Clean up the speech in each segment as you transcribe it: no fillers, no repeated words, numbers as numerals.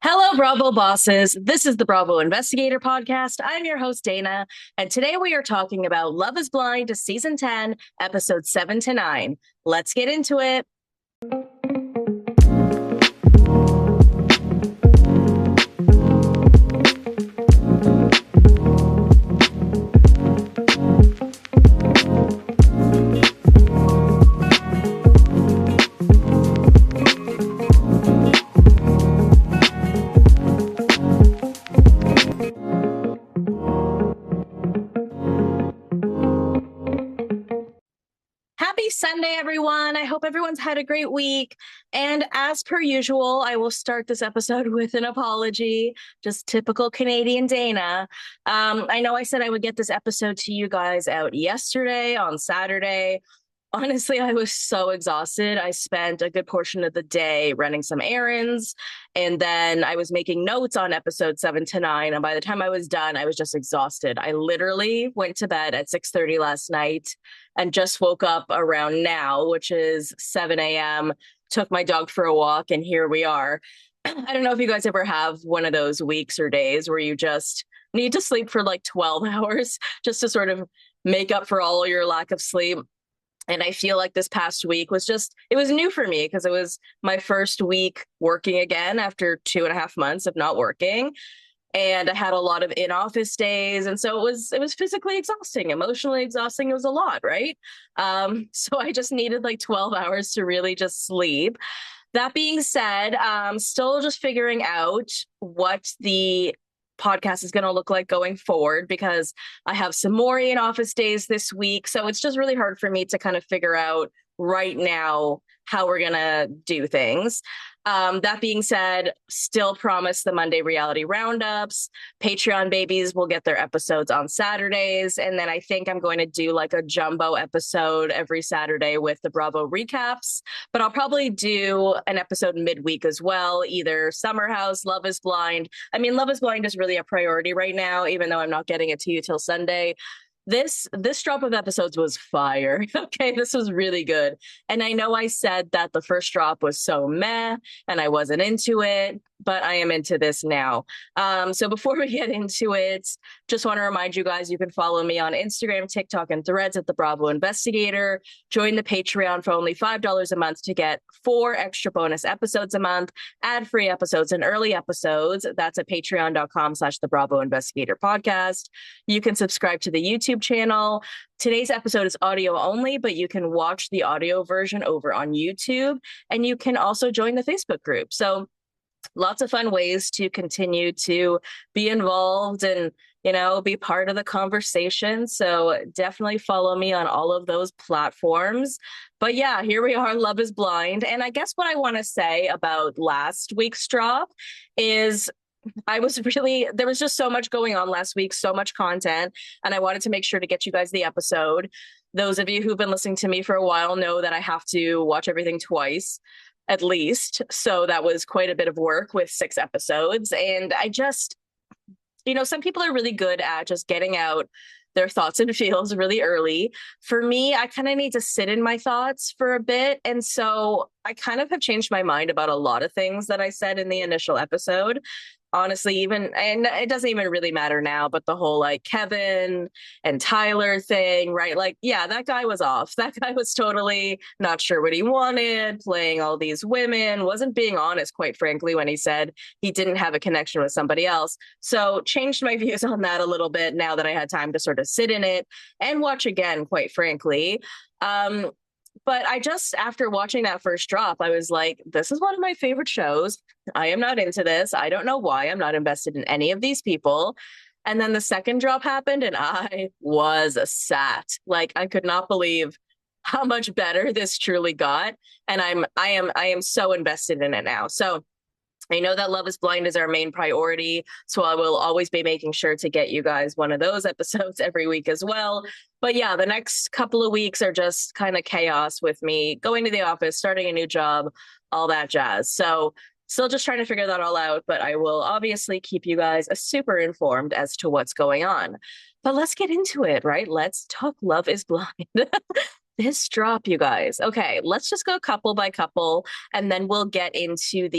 Hello, Bravo bosses. This is the Bravo Investigator podcast. I'm your host, Dana, and today we are talking about Love is Blind Season 10, Episodes 7 to 9. Let's get into it. Happy Sunday, everyone. I hope everyone's had a great week. And as per usual, I will start this episode with an apology. Just typical Canadian Dana. I know I said I would get this episode to you guys out yesterday on Saturday. Honestly, I was so exhausted. I spent a good portion of the day running some errands, and then I was making notes on episode 7 to 9. And by the time I was done, I was just exhausted. I literally went to bed at 6:30 last night and just woke up around now, which is 7 a.m., took my dog for a walk, and here we are. I don't know if you guys ever have one of those weeks or days where you just need to sleep for like 12 hours just to sort of make up for all your lack of sleep. And I feel like this past week it was new for me because it was my first week working again after 2.5 months of not working. And I had a lot of in-office days. And so it was physically exhausting, emotionally exhausting. It was a lot, right? So I just needed like 12 hours to really just sleep. That being said, still just figuring out what the podcast is going to look like going forward because I have some more in-office days this week. So it's just really hard for me to kind of figure out right now how we're going to do things. That being said, still promise the Monday reality roundups. Patreon babies will get their episodes on Saturdays. And then I think I'm going to do like a jumbo episode every Saturday with the Bravo recaps. But I'll probably do an episode midweek as well, either Summer House, Love is Blind. I mean, Love is Blind is really a priority right now, even though I'm not getting it to you till Sunday. This drop of episodes was fire. Okay, this was really good. And I know I said that the first drop was so meh and I wasn't into it, but I am into this now. So before we get into it, just want to remind you guys you can follow me on Instagram, TikTok, and Threads at the Bravo Investigator. Join the Patreon for only $5 a month to get 4 extra bonus episodes a month, ad-free episodes, and early episodes. That's at patreon.com/the Bravo Investigator podcast. You can subscribe to the YouTube channel. Today's episode is audio only, but you can watch the audio version over on YouTube, and you can also join the Facebook group. So lots of fun ways to continue to be involved and, be part of the conversation. So definitely follow me on all of those platforms. But yeah, here we are, Love is Blind. And I guess what I want to say about last week's drop is there was just so much going on last week, so much content, and I wanted to make sure to get you guys the episode. Those of you who've been listening to me for a while know that I have to watch everything twice at least. So that was quite a bit of work with 6 episodes. And I just, some people are really good at just getting out their thoughts and feels really early. For me, I kind of need to sit in my thoughts for a bit. And so I kind of have changed my mind about a lot of things that I said in the initial episode. Honestly, and it doesn't even really matter now, but the whole like Kevin and Tyler thing, right? Like, yeah, that guy was off. That guy was totally not sure what he wanted, playing all these women, wasn't being honest, quite frankly, when he said he didn't have a connection with somebody else. So changed my views on that a little bit now that I had time to sort of sit in it and watch again, quite frankly. But after watching that first drop, I was like, this is one of my favorite shows. I am not into this. I don't know why. I'm not invested in any of these people. And then the second drop happened and I was sat. Like, I could not believe how much better this truly got. And I am so invested in it now. So I know that Love is Blind is our main priority, so I will always be making sure to get you guys one of those episodes every week as well. But yeah, the next couple of weeks are just kind of chaos with me going to the office, starting a new job, all that jazz. So still just trying to figure that all out, but I will obviously keep you guys super informed as to what's going on. But let's get into it, right? Let's talk Love is Blind. This drop, you guys. Okay, let's just go couple by couple, and then we'll get into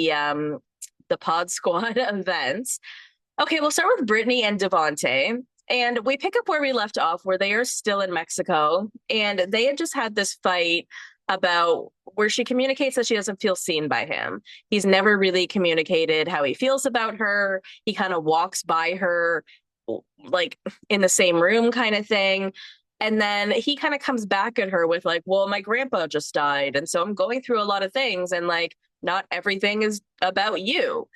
the Pod Squad events. Okay, we'll start with Brittany and Devonte. And we pick up where we left off, where they are still in Mexico. And they had just had this fight about where she communicates that she doesn't feel seen by him. He's never really communicated how he feels about her. He kind of walks by her like in the same room kind of thing. And then he kind of comes back at her with like, well, my grandpa just died. And so I'm going through a lot of things and like not everything is about you.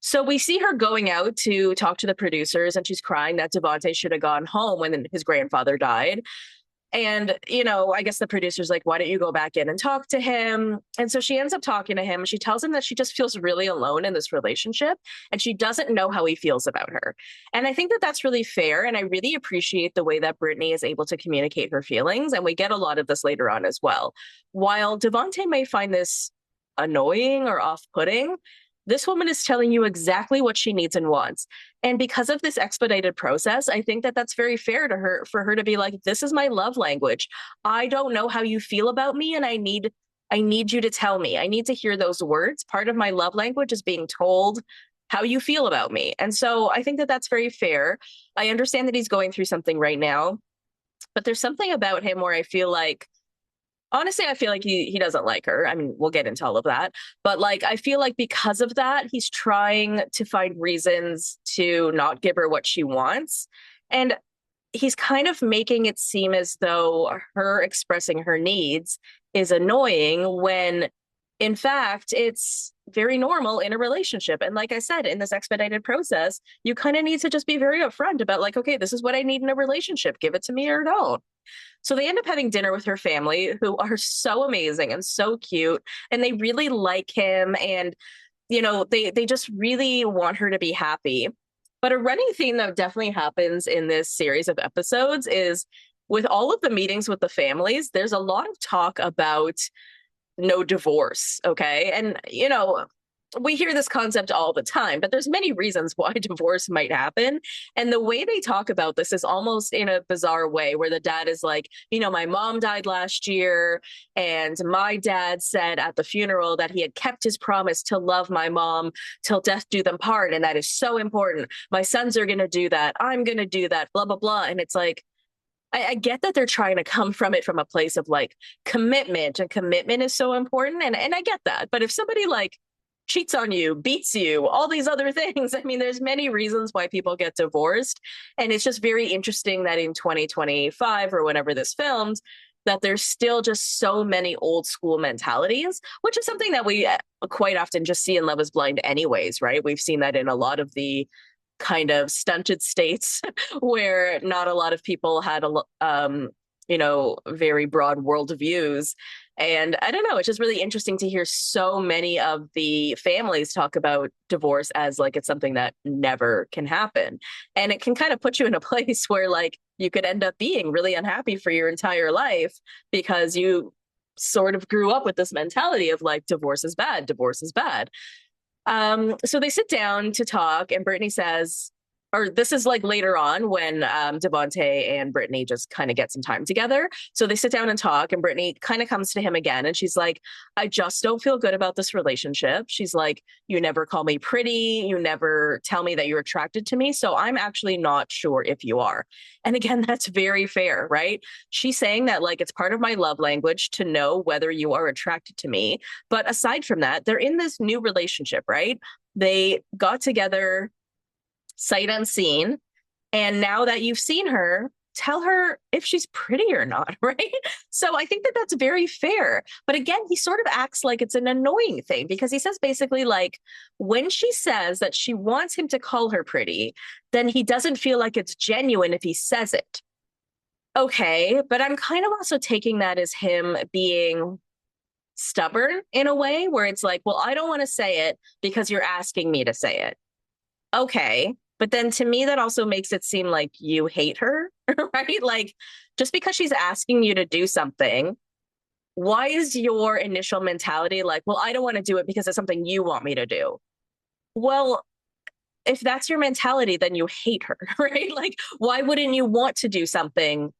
So we see her going out to talk to the producers and she's crying that Devonte should have gone home when his grandfather died. And, I guess the producer's like, why don't you go back in and talk to him? And so she ends up talking to him. She tells him that she just feels really alone in this relationship and she doesn't know how he feels about her. And I think that that's really fair. And I really appreciate the way that Brittany is able to communicate her feelings. And we get a lot of this later on as well. While Devonte may find this annoying or off-putting, this woman is telling you exactly what she needs and wants. And because of this expedited process, I think that that's very fair to her for her to be like, this is my love language. I don't know how you feel about me and I need you to tell me. I need to hear those words. Part of my love language is being told how you feel about me. And so I think that that's very fair. I understand that he's going through something right now, but there's something about him where I feel like honestly, I feel like he doesn't like her. I mean, we'll get into all of that. But like, I feel like because of that, he's trying to find reasons to not give her what she wants. And he's kind of making it seem as though her expressing her needs is annoying when in fact it's very normal in a relationship. And like I said, in this expedited process, you kind of need to just be very upfront about like, okay, this is what I need in a relationship. Give it to me or don't. So they end up having dinner with her family, who are so amazing and so cute, and they really like him, and they just really want her to be happy. But a running theme that definitely happens in this series of episodes is with all of the meetings with the families, there's a lot of talk about no divorce, okay? And we hear this concept all the time, but there's many reasons why divorce might happen. And the way they talk about this is almost in a bizarre way where the dad is like, my mom died last year and my dad said at the funeral that he had kept his promise to love my mom till death do them part. And that is so important. My sons are going to do that. I'm going to do that, blah, blah, blah. And it's like, I get that they're trying to come from it from a place of like commitment, and commitment is so important. And I get that. But if somebody like cheats on you, beats you, all these other things. I mean, there's many reasons why people get divorced. And it's just very interesting that in 2025 or whenever this filmed, that there's still just so many old school mentalities, which is something that we quite often just see in Love is Blind anyways, right? We've seen that in a lot of the kind of stunted states where not a lot of people had very broad worldviews. And I don't know, it's just really interesting to hear so many of the families talk about divorce as like it's something that never can happen. And it can kind of put you in a place where like you could end up being really unhappy for your entire life because you sort of grew up with this mentality of like divorce is bad, divorce is bad. So they sit down to talk, and Brittany says, or this is like later on when Devonte and Brittany just kind of get some time together. So they sit down and talk, and Brittany kind of comes to him again. And she's like, I just don't feel good about this relationship. She's like, you never call me pretty. You never tell me that you're attracted to me. So I'm actually not sure if you are. And again, that's very fair, right? She's saying that like, it's part of my love language to know whether you are attracted to me. But aside from that, they're in this new relationship, right? They got together sight unseen. And now that you've seen her, tell her if she's pretty or not, right? So I think that that's very fair. But again, he sort of acts like it's an annoying thing because he says basically like when she says that she wants him to call her pretty, then he doesn't feel like it's genuine if he says it. Okay, but I'm kind of also taking that as him being stubborn in a way where it's like, well, I don't want to say it because you're asking me to say it. Okay. But then to me, that also makes it seem like you hate her, right? Like just because she's asking you to do something, why is your initial mentality like, well, I don't want to do it because it's something you want me to do? Well, if that's your mentality, then you hate her, right? Like, why wouldn't you want to do something?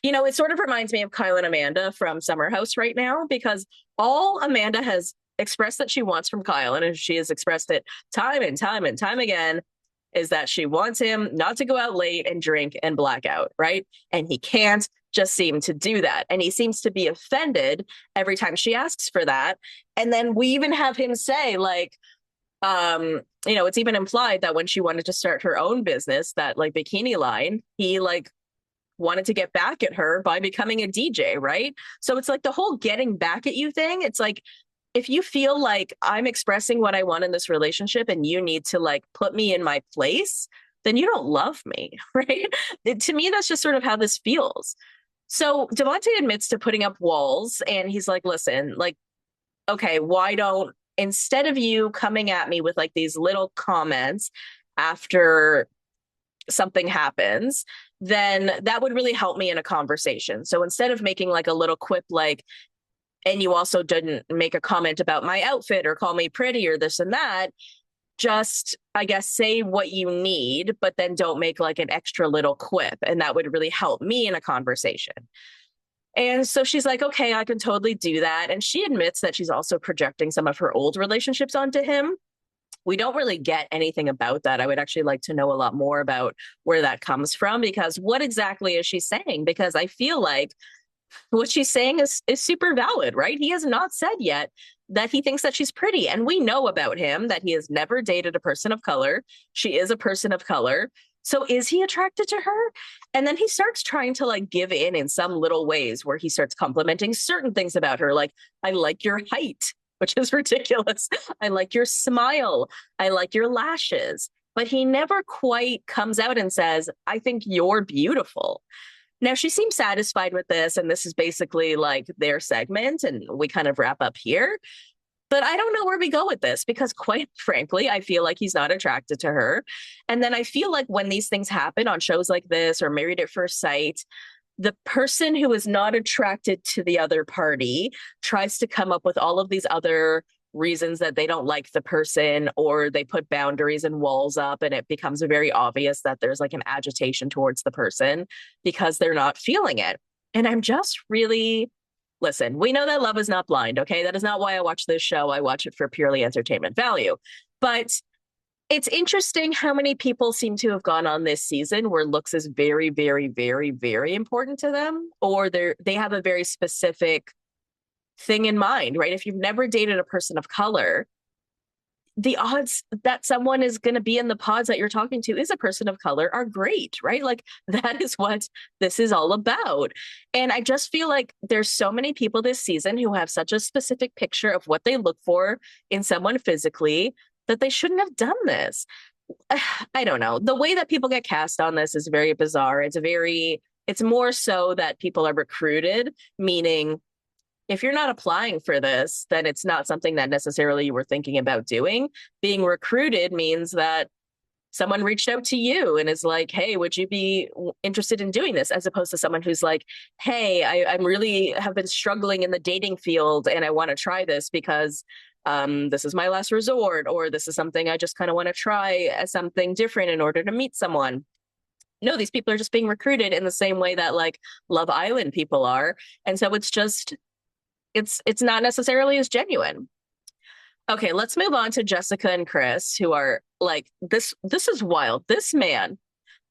It sort of reminds me of Kyle and Amanda from Summer House right now, because all Amanda has expressed that she wants from Kyle, and she has expressed it time and time and time again, is that she wants him not to go out late and drink and black out, right? And he can't just seem to do that. And he seems to be offended every time she asks for that. And then we even have him say, like, it's even implied that when she wanted to start her own business, that like bikini line, he like wanted to get back at her by becoming a DJ, right? So it's like the whole getting back at you thing. It's like, if you feel like I'm expressing what I want in this relationship and you need to like put me in my place, then you don't love me, right? To me, that's just sort of how this feels. So Devontae admits to putting up walls, and he's like, listen, like, okay, why don't, instead of you coming at me with like these little comments after something happens, then that would really help me in a conversation. So instead of making like a little quip like, and you also didn't make a comment about my outfit or call me pretty or this and that, just, I guess, say what you need, but then don't make like an extra little quip. And that would really help me in a conversation. And so she's like, okay, I can totally do that. And she admits that she's also projecting some of her old relationships onto him. We don't really get anything about that. I would actually like to know a lot more about where that comes from, because what exactly is she saying? Because I feel like what she's saying is super valid, right? He has not said yet that he thinks that she's pretty. And we know about him that he has never dated a person of color. She is a person of color. So is he attracted to her? And then he starts trying to like give in some little ways where he starts complimenting certain things about her. Like, I like your height, which is ridiculous. I like your smile. I like your lashes. But he never quite comes out and says, I think you're beautiful. Now, she seems satisfied with this, and this is basically like their segment, and we kind of wrap up here. But I don't know where we go with this, because quite frankly, I feel like he's not attracted to her. And then I feel like when these things happen on shows like this or Married at First Sight, the person who is not attracted to the other party tries to come up with all of these other reasons that they don't like the person, or they put boundaries and walls up, and it becomes very obvious that there's like an agitation towards the person because they're not feeling it. And I'm just really, listen, we know that love is not blind, okay? That is not why I watch this show. I watch it for purely entertainment value. But it's interesting how many people seem to have gone on this season where looks is very, very, very, very important to them, or they have a very specific thing in mind, right? If you've never dated a person of color, the odds that someone is going to be in the pods that you're talking to is a person of color are great, right? Like, that is what this is all about. And I just feel like there's so many people this season who have such a specific picture of what they look for in someone physically that they shouldn't have done this. I don't know. The way that people get cast on this is very bizarre. It's more so that people are recruited, meaning if you're not applying for this, then it's not something that necessarily you were thinking about doing. Being recruited means that someone reached out to you and is like, hey, would you be interested in doing this? As opposed to someone who's like, hey, I really have been struggling in the dating field and I want to try this because this is my last resort, or this is something I just kind of want to try as something different in order to meet someone. No, these people are just being recruited in the same way that like Love Island people are. And so it's not necessarily as genuine. Okay, let's move on to Jessica and Chris, who are like, this is wild. This man,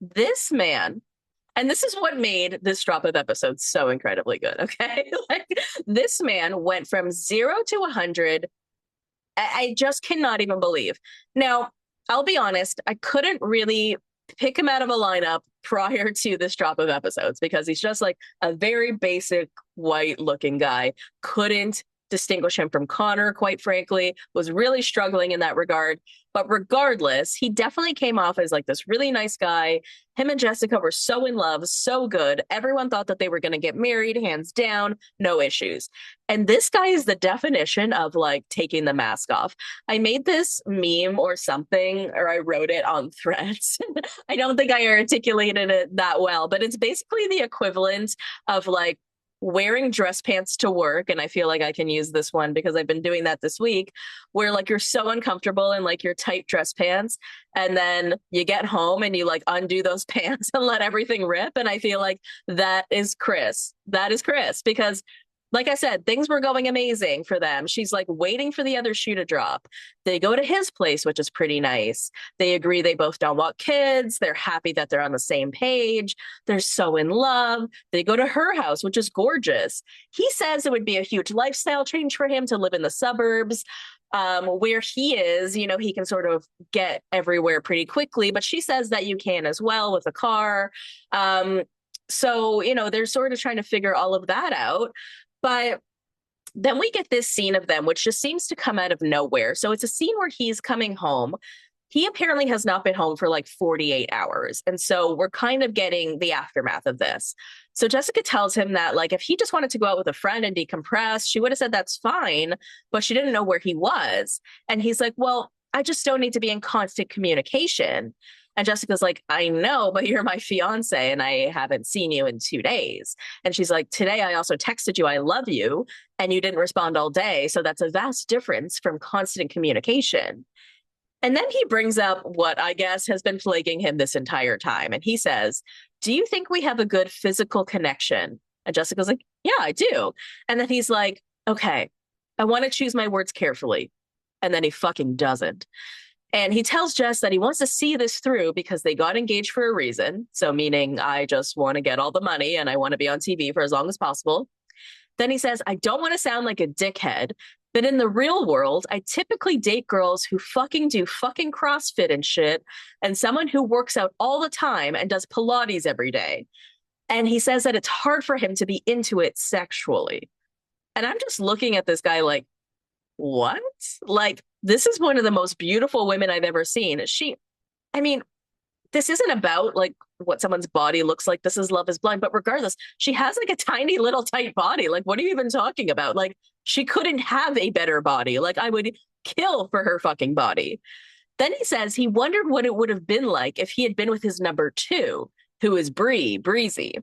and this is what made this drop of episodes so incredibly good, okay? Like, this man went from 0 to 100. I just cannot even believe. Now, I'll be honest, I couldn't really pick him out of a lineup prior to this drop of episodes because he's just like a very basic white looking guy. Couldn't distinguish him from Connor, quite frankly, was really struggling in that regard. But regardless, he definitely came off as like this really nice guy. Him and Jessica were so in love, so good. Everyone thought that they were going to get married, hands down, no issues. And this guy is the definition of like taking the mask off. I made this meme or something, or I wrote it on Threads. I don't think I articulated it that well, but it's basically the equivalent of like wearing dress pants to work. And I feel like I can use this one because I've been doing that this week, where like you're so uncomfortable in like your tight dress pants, and then you get home and you like undo those pants and let everything rip. And I feel like that is Chris, because Like I said, things were going amazing for them. She's like waiting for the other shoe to drop. They go to his place, which is pretty nice. They agree they both don't want kids. They're happy that they're on the same page. They're so in love. They go to her house, which is gorgeous. He says it would be a huge lifestyle change for him to live in the suburbs. Where he is, you know, he can sort of get everywhere pretty quickly, but she says that you can as well with a car. So, you know, they're sort of trying to figure all of that out. But then we get this scene of them, which just seems to come out of nowhere. So it's a scene where he's coming home. He apparently has not been home for like 48 hours. And so we're kind of getting the aftermath of this. So Jessica tells him that, like, if he just wanted to go out with a friend and decompress, she would have said that's fine, but she didn't know where he was. And he's like, well, I just don't need to be in constant communication. And Jessica's like, I know, but you're my fiance and I haven't seen you in 2 days. And she's like, today I also texted you, I love you, and you didn't respond all day. So that's a vast difference from constant communication. And then he brings up what I guess has been plaguing him this entire time. And he says, do you think we have a good physical connection? And Jessica's like, yeah, I do. And then he's like, okay, I want to choose my words carefully. And then he fucking doesn't. And he tells Jess that he wants to see this through because they got engaged for a reason. So, meaning, I just want to get all the money and I want to be on TV for as long as possible. Then he says, I don't want to sound like a dickhead, but in the real world, I typically date girls who fucking do fucking CrossFit and shit, and someone who works out all the time and does Pilates every day. And he says that it's hard for him to be into it sexually. And I'm just looking at this guy like, what? Like, this is one of the most beautiful women I've ever seen. I mean, this isn't about like what someone's body looks like. This is Love is Blind. But regardless, she has like a tiny little tight body. Like, what are you even talking about? Like, she couldn't have a better body. Like, I would kill for her fucking body. Then he says he wondered what it would have been like if he had been with his number two, who is Breezy.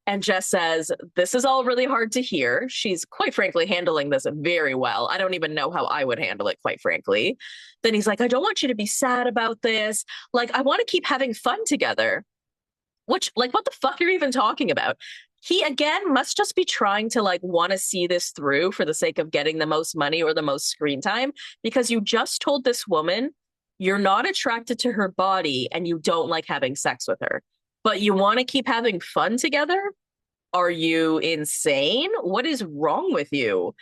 And Jess says, this is all really hard to hear. She's quite frankly handling this very well. I don't even know how I would handle it, quite frankly. Then he's like, I don't want you to be sad about this. Like, I want to keep having fun together. Which, like, what the fuck are you even talking about? He, again, must just be trying to, like, want to see this through for the sake of getting the most money or the most screen time, because you just told this woman you're not attracted to her body and you don't like having sex with her, but you want to keep having fun together? Are you insane? What is wrong with you?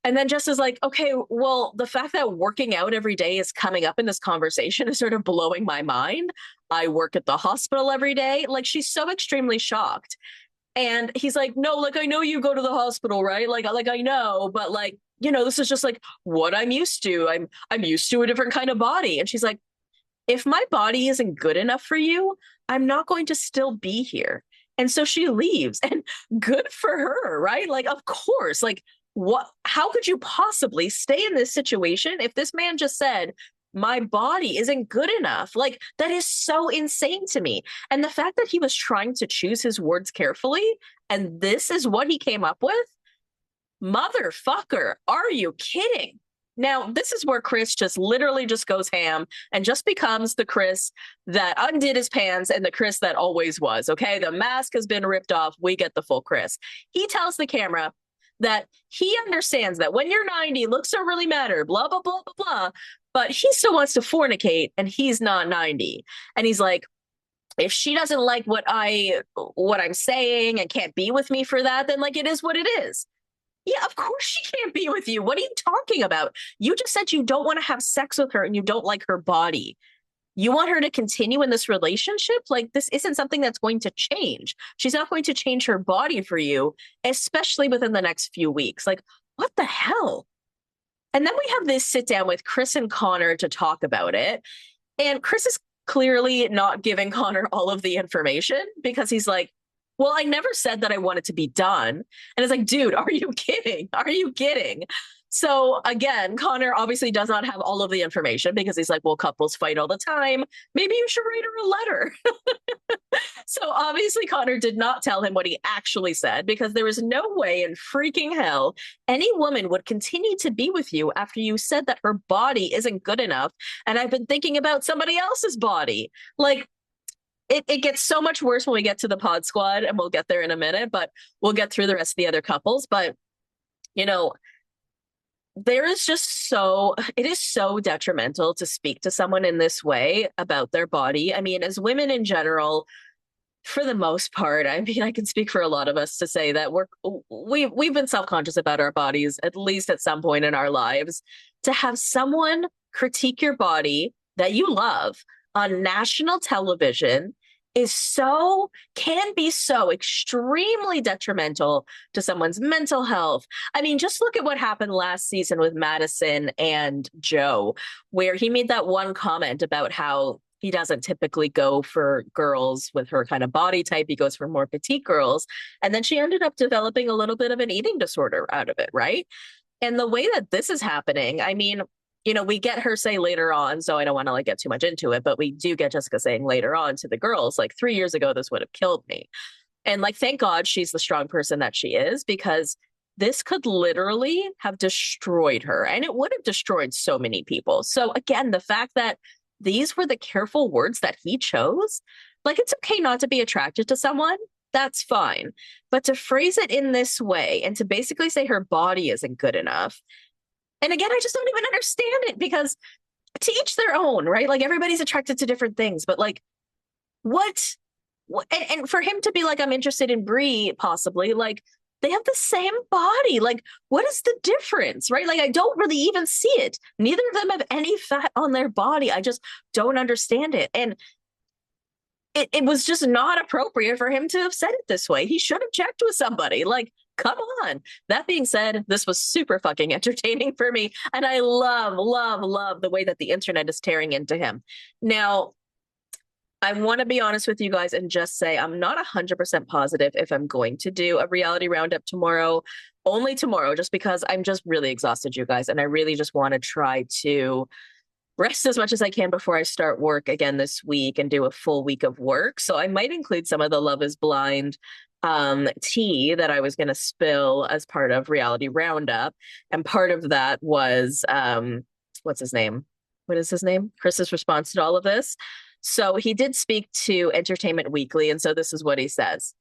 And then Jess is like, okay, well, the fact that working out every day is coming up in this conversation is sort of blowing my mind. I work at the hospital every day. Like, she's so extremely shocked. And he's like, no, like, I know you go to the hospital, right? Like I know, but like, you know, this is just like what I'm used to. I'm used to a different kind of body. And she's like, if my body isn't good enough for you, I'm not going to still be here. And so she leaves, and good for her, right? Like, of course, like, what, how could you possibly stay in this situation if this man just said, my body isn't good enough? Like, that is so insane to me. And the fact that he was trying to choose his words carefully, and this is what he came up with, motherfucker, are you kidding? Now, this is where Chris just literally just goes ham and just becomes the Chris that undid his pants and the Chris that always was, okay? The mask has been ripped off. We get the full Chris. He tells the camera that he understands that when you're 90, looks don't really matter, blah, blah, blah, blah, blah. But he still wants to fornicate, and he's not 90. And he's like, if she doesn't like what I'm saying and can't be with me for that, then like, it is what it is. Yeah, of course she can't be with you. What are you talking about? You just said you don't want to have sex with her and you don't like her body. You want her to continue in this relationship? Like, this isn't something that's going to change. She's not going to change her body for you, especially within the next few weeks. Like, what the hell? And then we have this sit down with Chris and Connor to talk about it. And Chris is clearly not giving Connor all of the information because he's like, well, I never said that I wanted to be done. And it's like, dude, are you kidding? Are you kidding? So again, Connor obviously does not have all of the information because he's like, well, couples fight all the time. Maybe you should write her a letter. So obviously Connor did not tell him what he actually said, because there is no way in freaking hell any woman would continue to be with you after you said that her body isn't good enough. And I've been thinking about somebody else's body. Like, it gets so much worse when we get to the pod squad, and we'll get there in a minute, but we'll get through the rest of the other couples. But, you know, there is just it is so detrimental to speak to someone in this way about their body. I mean, as women in general, for the most part, I mean, I can speak for a lot of us to say that we've been self-conscious about our bodies at least at some point in our lives. To have someone critique your body that you love on national television can be so extremely detrimental to someone's mental health. I mean, just look at what happened last season with Madison and Joe, where he made that one comment about how he doesn't typically go for girls with her kind of body type. He goes for more petite girls. And then she ended up developing a little bit of an eating disorder out of it, right? And the way that this is happening, I mean, we get her say later on, so I don't want to like get too much into it, but we do get Jessica saying later on to the girls, like 3 years ago, this would have killed me. And like, thank God she's the strong person that she is, because this could literally have destroyed her, and it would have destroyed so many people. So again, the fact that these were the careful words that he chose, like, it's okay not to be attracted to someone. That's fine. But to phrase it in this way and to basically say her body isn't good enough. And again, I just don't even understand it, because to each their own, right? Like, everybody's attracted to different things, but like, what and for him to be like, I'm interested in Brie, possibly, like, they have the same body. Like, what is the difference, right? Like, I don't really even see it. Neither of them have any fat on their body. I just don't understand it. And it was just not appropriate for him to have said it this way. He should have checked with somebody. Like, come on. That being said, this was super fucking entertaining for me. And I love, love, love the way that the internet is tearing into him. Now, I want to be honest with you guys and just say I'm not 100% positive if I'm going to do a reality roundup tomorrow, only tomorrow, just because I'm just really exhausted, you guys. And I really just want to try to rest as much as I can before I start work again this week and do a full week of work. So I might include some of the Love is Blind tea that I was going to spill as part of reality roundup. And part of that was, what's his name? What is his name? Chris's response to all of this. So he did speak to Entertainment Weekly, and so this is what he says.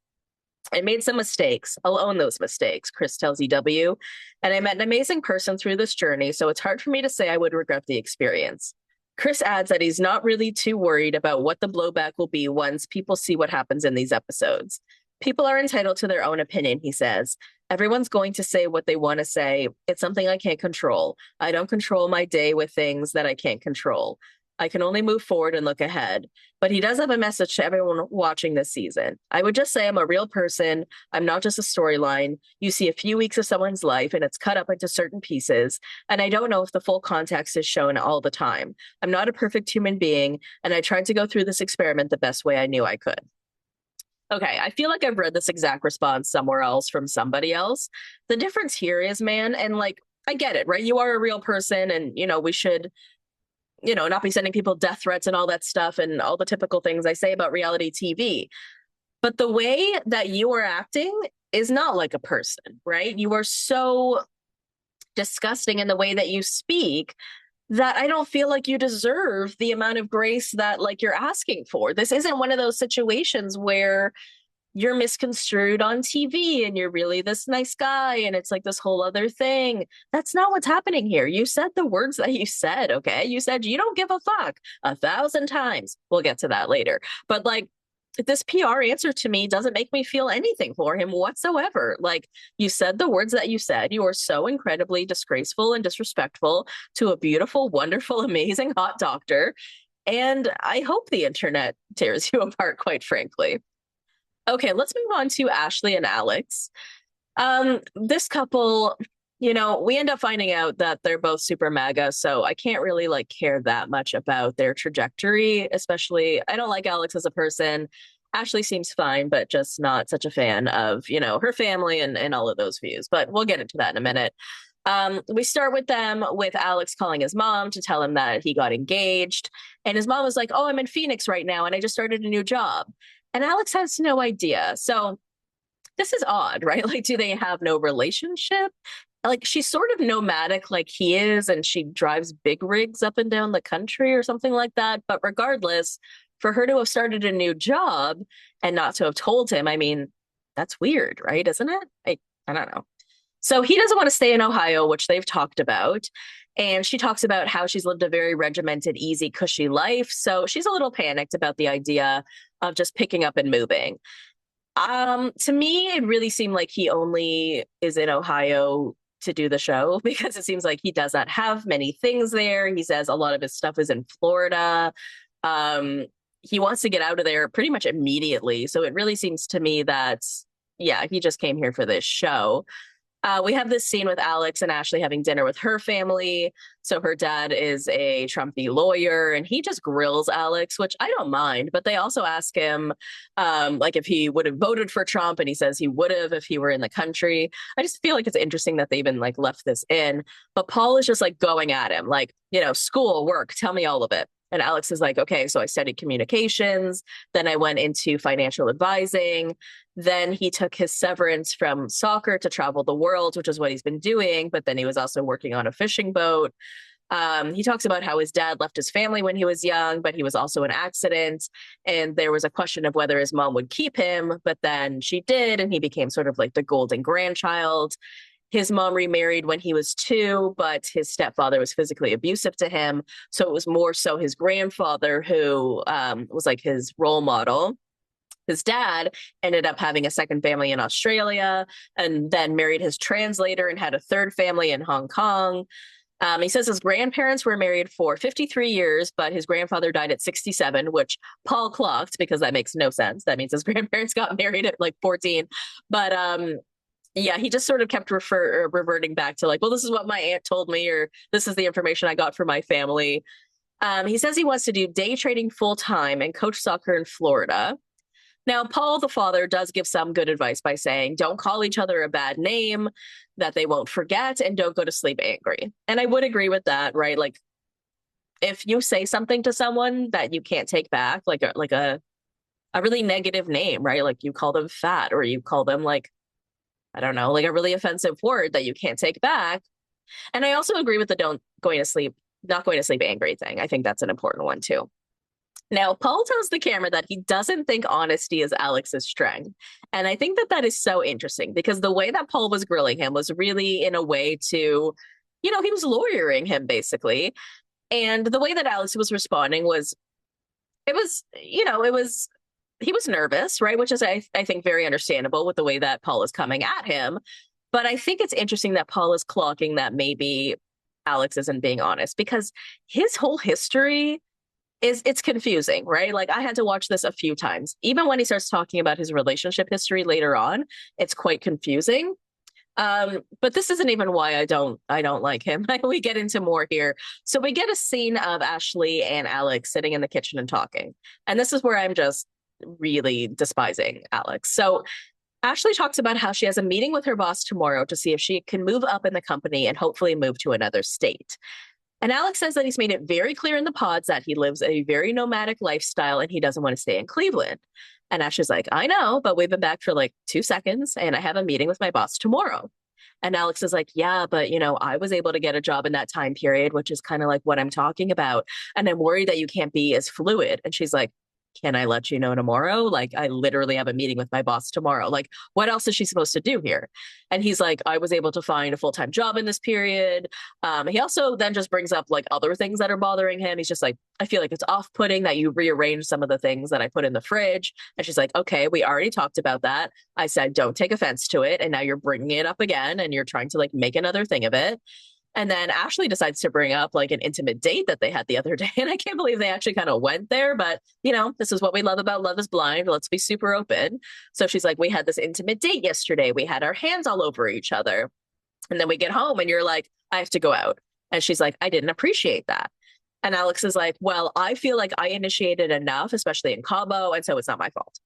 I made some mistakes. I'll own those mistakes, Chris tells EW. And I met an amazing person through this journey, so it's hard for me to say I would regret the experience. Chris adds that he's not really too worried about what the blowback will be once people see what happens in these episodes. People are entitled to their own opinion, he says. Everyone's going to say what they want to say. It's something I can't control. I don't control my day with things that I can't control. I can only move forward and look ahead. But he does have a message to everyone watching this season. I would just say I'm a real person. I'm not just a storyline. You see a few weeks of someone's life and it's cut up into certain pieces. And I don't know if the full context is shown all the time. I'm not a perfect human being. And I tried to go through this experiment the best way I knew I could. Okay, I feel like I've read this exact response somewhere else from somebody else. The difference here is, man, and like, I get it, right? You are a real person, and, we should not be sending people death threats and all that stuff and all the typical things I say about reality TV. But the way that you are acting is not like a person, right? You are so disgusting in the way that you speak that I don't feel like you deserve the amount of grace that like you're asking for. This isn't one of those situations where you're misconstrued on TV and you're really this nice guy and it's like this whole other thing. That's not what's happening here. You said the words that you said, okay? You said you don't give a fuck 1,000 times. We'll get to that later. But like, this PR answer to me doesn't make me feel anything for him whatsoever. Like, you said the words that you said. You are so incredibly disgraceful and disrespectful to a beautiful, wonderful, amazing, hot doctor. And I hope the internet tears you apart, quite frankly. Okay, let's move on to Ashley and Alex. This couple, we end up finding out that they're both super MAGA, so I can't really like care that much about their trajectory, especially I don't like Alex as a person. Ashley seems fine, but just not such a fan of, her family and all of those views. But we'll get into that in a minute. We start with Alex calling his mom to tell him that he got engaged. And his mom was like, oh, I'm in Phoenix right now and I just started a new job. And Alex has no idea. So this is odd, right? Like, do they have no relationship? Like, she's sort of nomadic like he is, and she drives big rigs up and down the country or something like that. But regardless, for her to have started a new job and not to have told him, I mean, that's weird, right? Isn't it? I don't know. So he doesn't want to stay in Ohio, which they've talked about. And she talks about how she's lived a very regimented, easy, cushy life. So she's a little panicked about the idea of just picking up and moving. To me, it really seemed like he only is in Ohio to do the show because it seems like he does not have many things there. He says a lot of his stuff is in Florida. Um, he wants to get out of there pretty much immediately. So it really seems to me that, yeah, he just came here for this show. We have this scene with Alex and Ashley having dinner with her family. So her dad is a Trumpy lawyer, and he just grills Alex, which I don't mind. But they also ask him, like, if he would have voted for Trump, and he says he would have if he were in the country. I just feel like it's interesting that they even like left this in. But Paul is just like going at him, like, school, work, tell me all of it. And Alex is like, okay, so I studied communications. Then I went into financial advising. Then he took his severance from soccer to travel the world, which is what he's been doing. But then he was also working on a fishing boat. He talks about how his dad left his family when he was young, but he was also in an accident. And there was a question of whether his mom would keep him, but then she did. And he became sort of like the golden grandchild. His mom remarried when he was 2, but his stepfather was physically abusive to him. So it was more so his grandfather who was like his role model. His dad ended up having a second family in Australia and then married his translator and had a third family in Hong Kong. He says his grandparents were married for 53 years, but his grandfather died at 67, which Paul clocked because that makes no sense. That means his grandparents got married at like 14. But yeah, he just sort of kept reverting back to like, well, this is what my aunt told me, or this is the information I got from my family. He says he wants to do day trading full time and coach soccer in Florida. Now, Paul, the father, does give some good advice by saying, don't call each other a bad name that they won't forget, and don't go to sleep angry. And I would agree with that, right? Like, if you say something to someone that you can't take back, like a really negative name, right? Like you call them fat, or you call them like, I don't know, like a really offensive word that you can't take back. And I also agree with the not going to sleep angry thing. I think that's an important one too. Now, Paul tells the camera that he doesn't think honesty is Alex's strength. And I think that that is so interesting because the way that Paul was grilling him was really in a way to, he was lawyering him basically. And the way that Alex was responding was, he was nervous, right? Which is, I think, very understandable with the way that Paul is coming at him. But I think it's interesting that Paul is clocking that maybe Alex isn't being honest because his whole history it's confusing, right? Like I had to watch this a few times. Even when he starts talking about his relationship history later on, it's quite confusing. But this isn't even why I don't like him. We get into more here. So we get a scene of Ashley and Alex sitting in the kitchen and talking. And this is where I'm just really despising Alex. So Ashley talks about how she has a meeting with her boss tomorrow to see if she can move up in the company and hopefully move to another state. And Alex says that he's made it very clear in the pods that he lives a very nomadic lifestyle and he doesn't want to stay in Cleveland. And Ashley's like, I know, but we've been back for like 2 seconds and I have a meeting with my boss tomorrow. And Alex is like, yeah, but I was able to get a job in that time period, which is kind of like what I'm talking about. And I'm worried that you can't be as fluid. And she's like, can I let you know tomorrow? Like, I literally have a meeting with my boss tomorrow. Like, what else is she supposed to do here? And he's like, I was able to find a full-time job in this period. He also then just brings up like other things that are bothering him. He's just like, I feel like it's off-putting that you rearrange some of the things that I put in the fridge. And she's like, okay, we already talked about that. I said, don't take offense to it. And now you're bringing it up again and you're trying to like make another thing of it. And then Ashley decides to bring up like an intimate date that they had the other day. And I can't believe they actually kind of went there. But, this is what we love about Love is Blind. Let's be super open. So she's like, we had this intimate date yesterday. We had our hands all over each other. And then we get home and you're like, I have to go out. And she's like, I didn't appreciate that. And Alex is like, well, I feel like I initiated enough, especially in Cabo. And so it's not my fault.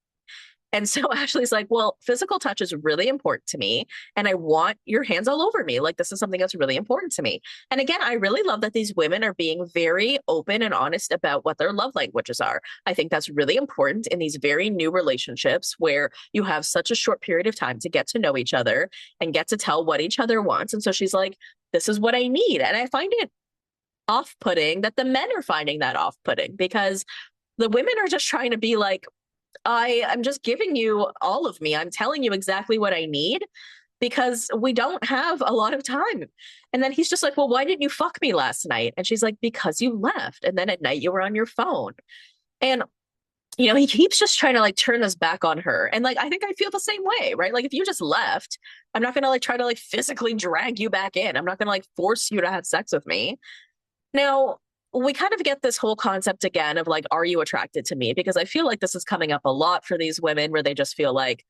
And so Ashley's like, well, physical touch is really important to me. And I want your hands all over me. Like, this is something that's really important to me. And again, I really love that these women are being very open and honest about what their love languages are. I think that's really important in these very new relationships where you have such a short period of time to get to know each other and get to tell what each other wants. And so she's like, this is what I need. And I find it off-putting that the men are finding that off-putting because the women are just trying to be like, I'm just giving you all of me. I'm telling you exactly what I need because we don't have a lot of time. And then he's just like, well, why didn't you fuck me last night? And she's like, because you left. And then at night you were on your phone. And he keeps just trying to like turn this back on her. And like, I think I feel the same way, right? Like, if you just left, I'm not going to like try to like physically drag you back in. I'm not going to like force you to have sex with me. Now, we kind of get this whole concept again of like, are you attracted to me? Because I feel like this is coming up a lot for these women where they just feel like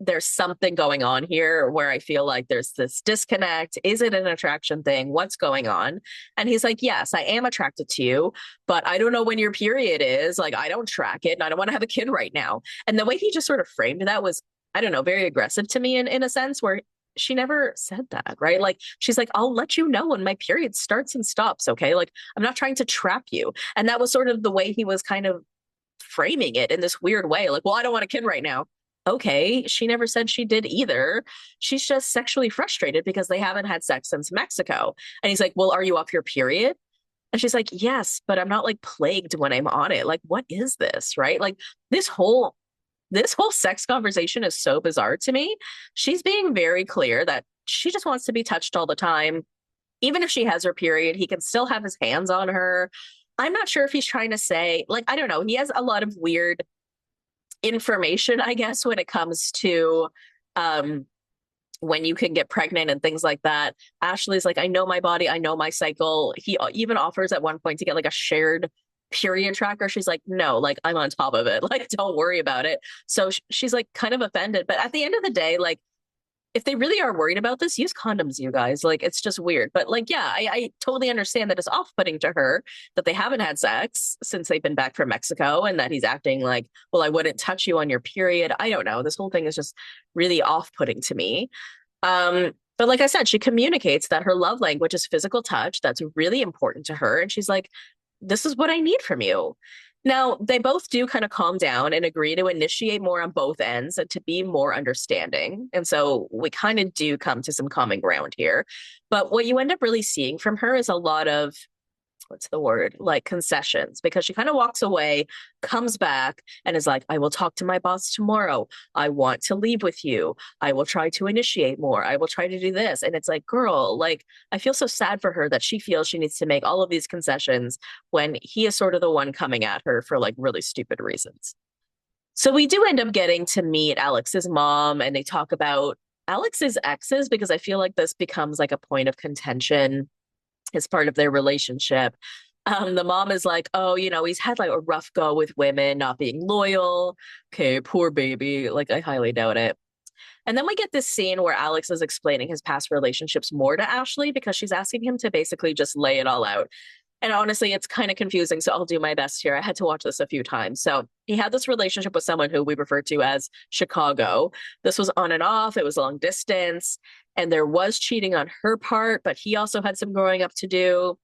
there's something going on here where I feel like there's this disconnect. Is it an attraction thing? What's going on? And he's like, yes, I am attracted to you, but I don't know when your period is. Like, I don't track it and I don't want to have a kid right now. And the way he just sort of framed that was, I don't know, very aggressive to me in a sense where she never said that, right? Like, she's like, I'll let you know when my period starts and stops. Okay. Like, I'm not trying to trap you. And that was sort of the way he was kind of framing it in this weird way. Like, well, I don't want a kid right now. Okay, she never said she did either. She's just sexually frustrated because they haven't had sex since Mexico. And he's like, well, are you off your period? And she's like, yes, but I'm not like plagued when I'm on it. Like, what is this? Right? Like, this whole sex conversation is so bizarre to me. She's being very clear that she just wants to be touched all the time. Even if she has her period, he can still have his hands on her. I'm not sure if he's trying to say, like, I don't know. He has a lot of weird information, I guess, when it comes to um when you can get pregnant and things like that. Ashley's like, I know my body, I know my cycle. He even offers at one point to get like a shared period tracker. She's like, no, like, I'm on top of it. Like, don't worry about it. So she's like kind of offended. But at the end of the day, like, if they really are worried about this, use condoms, you guys. Like, it's just weird. But like, yeah, I totally understand that it's off-putting to her that they haven't had sex since they've been back from Mexico and that he's acting like, well, I wouldn't touch you on your period. I don't know. This whole thing is just really off-putting to me. But like I said, she communicates that her love language is physical touch. That's really important to her. And she's like, this is what I need from you. Now, they both do kind of calm down and agree to initiate more on both ends and to be more understanding. And so we kind of do come to some common ground here. But what you end up really seeing from her is a lot of, what's the word, like concessions, because she kind of walks away, comes back, and is like, I will talk to my boss tomorrow. I want to leave with you. I will try to initiate more. I will try to do this. And it's like, girl, like, I feel so sad for her that she feels she needs to make all of these concessions when he is sort of the one coming at her for like really stupid reasons. So we do end up getting to meet Alex's mom, and they talk about Alex's exes because I feel like this becomes like a point of contention as part of their relationship. The mom is like, oh, he's had like a rough go with women, not being loyal. Okay, poor baby. Like, I highly doubt it. And then we get this scene where Alex is explaining his past relationships more to Ashley because she's asking him to basically just lay it all out. And honestly, it's kind of confusing. So I'll do my best here. I had to watch this a few times. So he had this relationship with someone who we refer to as Chicago. This was on and off, it was long distance, and there was cheating on her part, but he also had some growing up to do.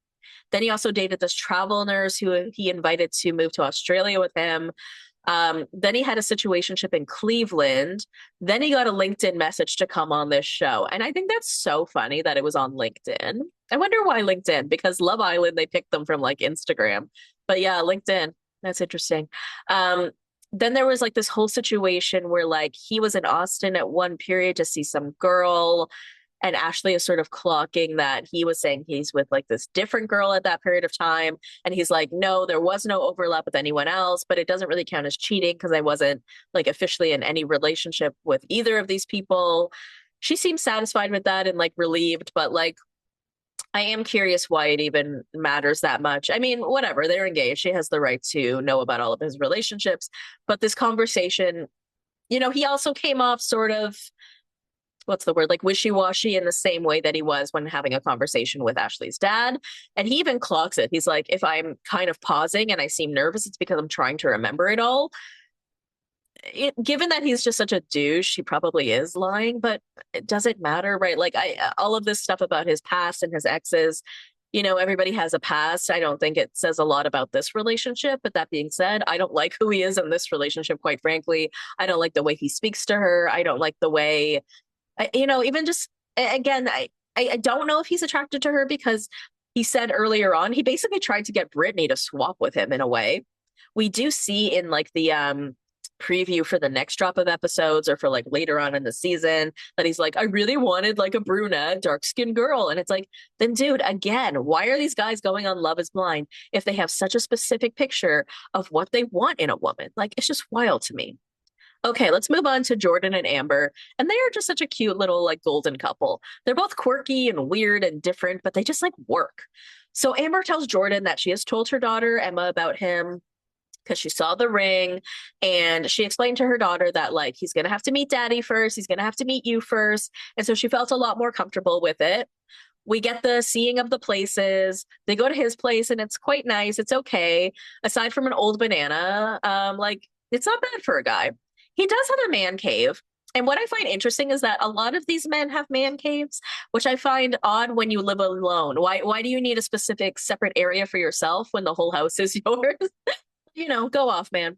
Then he also dated this travel nurse who he invited to move to Australia with him. Then he had a situationship in Cleveland. Then he got a LinkedIn message to come on this show. And I think that's so funny that it was on LinkedIn. I wonder why LinkedIn, because Love Island, they picked them from like Instagram. But yeah, LinkedIn. That's interesting. Then there was like this whole situation where like he was in Austin at one period to see some girl. And Ashley is sort of clocking that he was saying he's with like this different girl at that period of time. And he's like, no, there was no overlap with anyone else, but it doesn't really count as cheating because I wasn't like officially in any relationship with either of these people. She seems satisfied with that and like relieved, but like, I am curious why it even matters that much. I mean, whatever, they're engaged. She has the right to know about all of his relationships. But this conversation, he also came off sort of, what's the word, like wishy-washy in the same way that he was when having a conversation with Ashley's dad. And he even clocks it. He's like, if I'm kind of pausing and I seem nervous, it's because I'm trying to remember it all. Given that he's just such a douche, he probably is lying, but it doesn't matter, right? Like, all of this stuff about his past and his exes, everybody has a past. I don't think it says a lot about this relationship. But that being said, I don't like who he is in this relationship, quite frankly. I don't like the way he speaks to her. I don't like the way, even just, again, I don't know if he's attracted to her because he said earlier on, he basically tried to get Brittany to swap with him in a way. we do see in like the preview for the next drop of episodes or for like later on in the season that he's like, I really wanted like a brunette, dark-skinned girl. And it's like, then dude, again, why are these guys going on Love is Blind if they have such a specific picture of what they want in a woman? Like, it's just wild to me. Okay, let's move on to Jordan and Amber. And they are just such a cute little like golden couple. They're both quirky and weird and different, but they just like work. So Amber tells Jordan that she has told her daughter Emma about him because she saw the ring, and she explained to her daughter that like he's going to have to meet daddy first, he's going to have to meet you first. And so she felt a lot more comfortable with it. We get the seeing of the places. They go to his place and it's quite nice. It's okay. Aside from an old banana, like it's not bad for a guy. He does have a man cave. And what I find interesting is that a lot of these men have man caves, which I find odd when you live alone. Why do you need a specific separate area for yourself when the whole house is yours? Go off, man.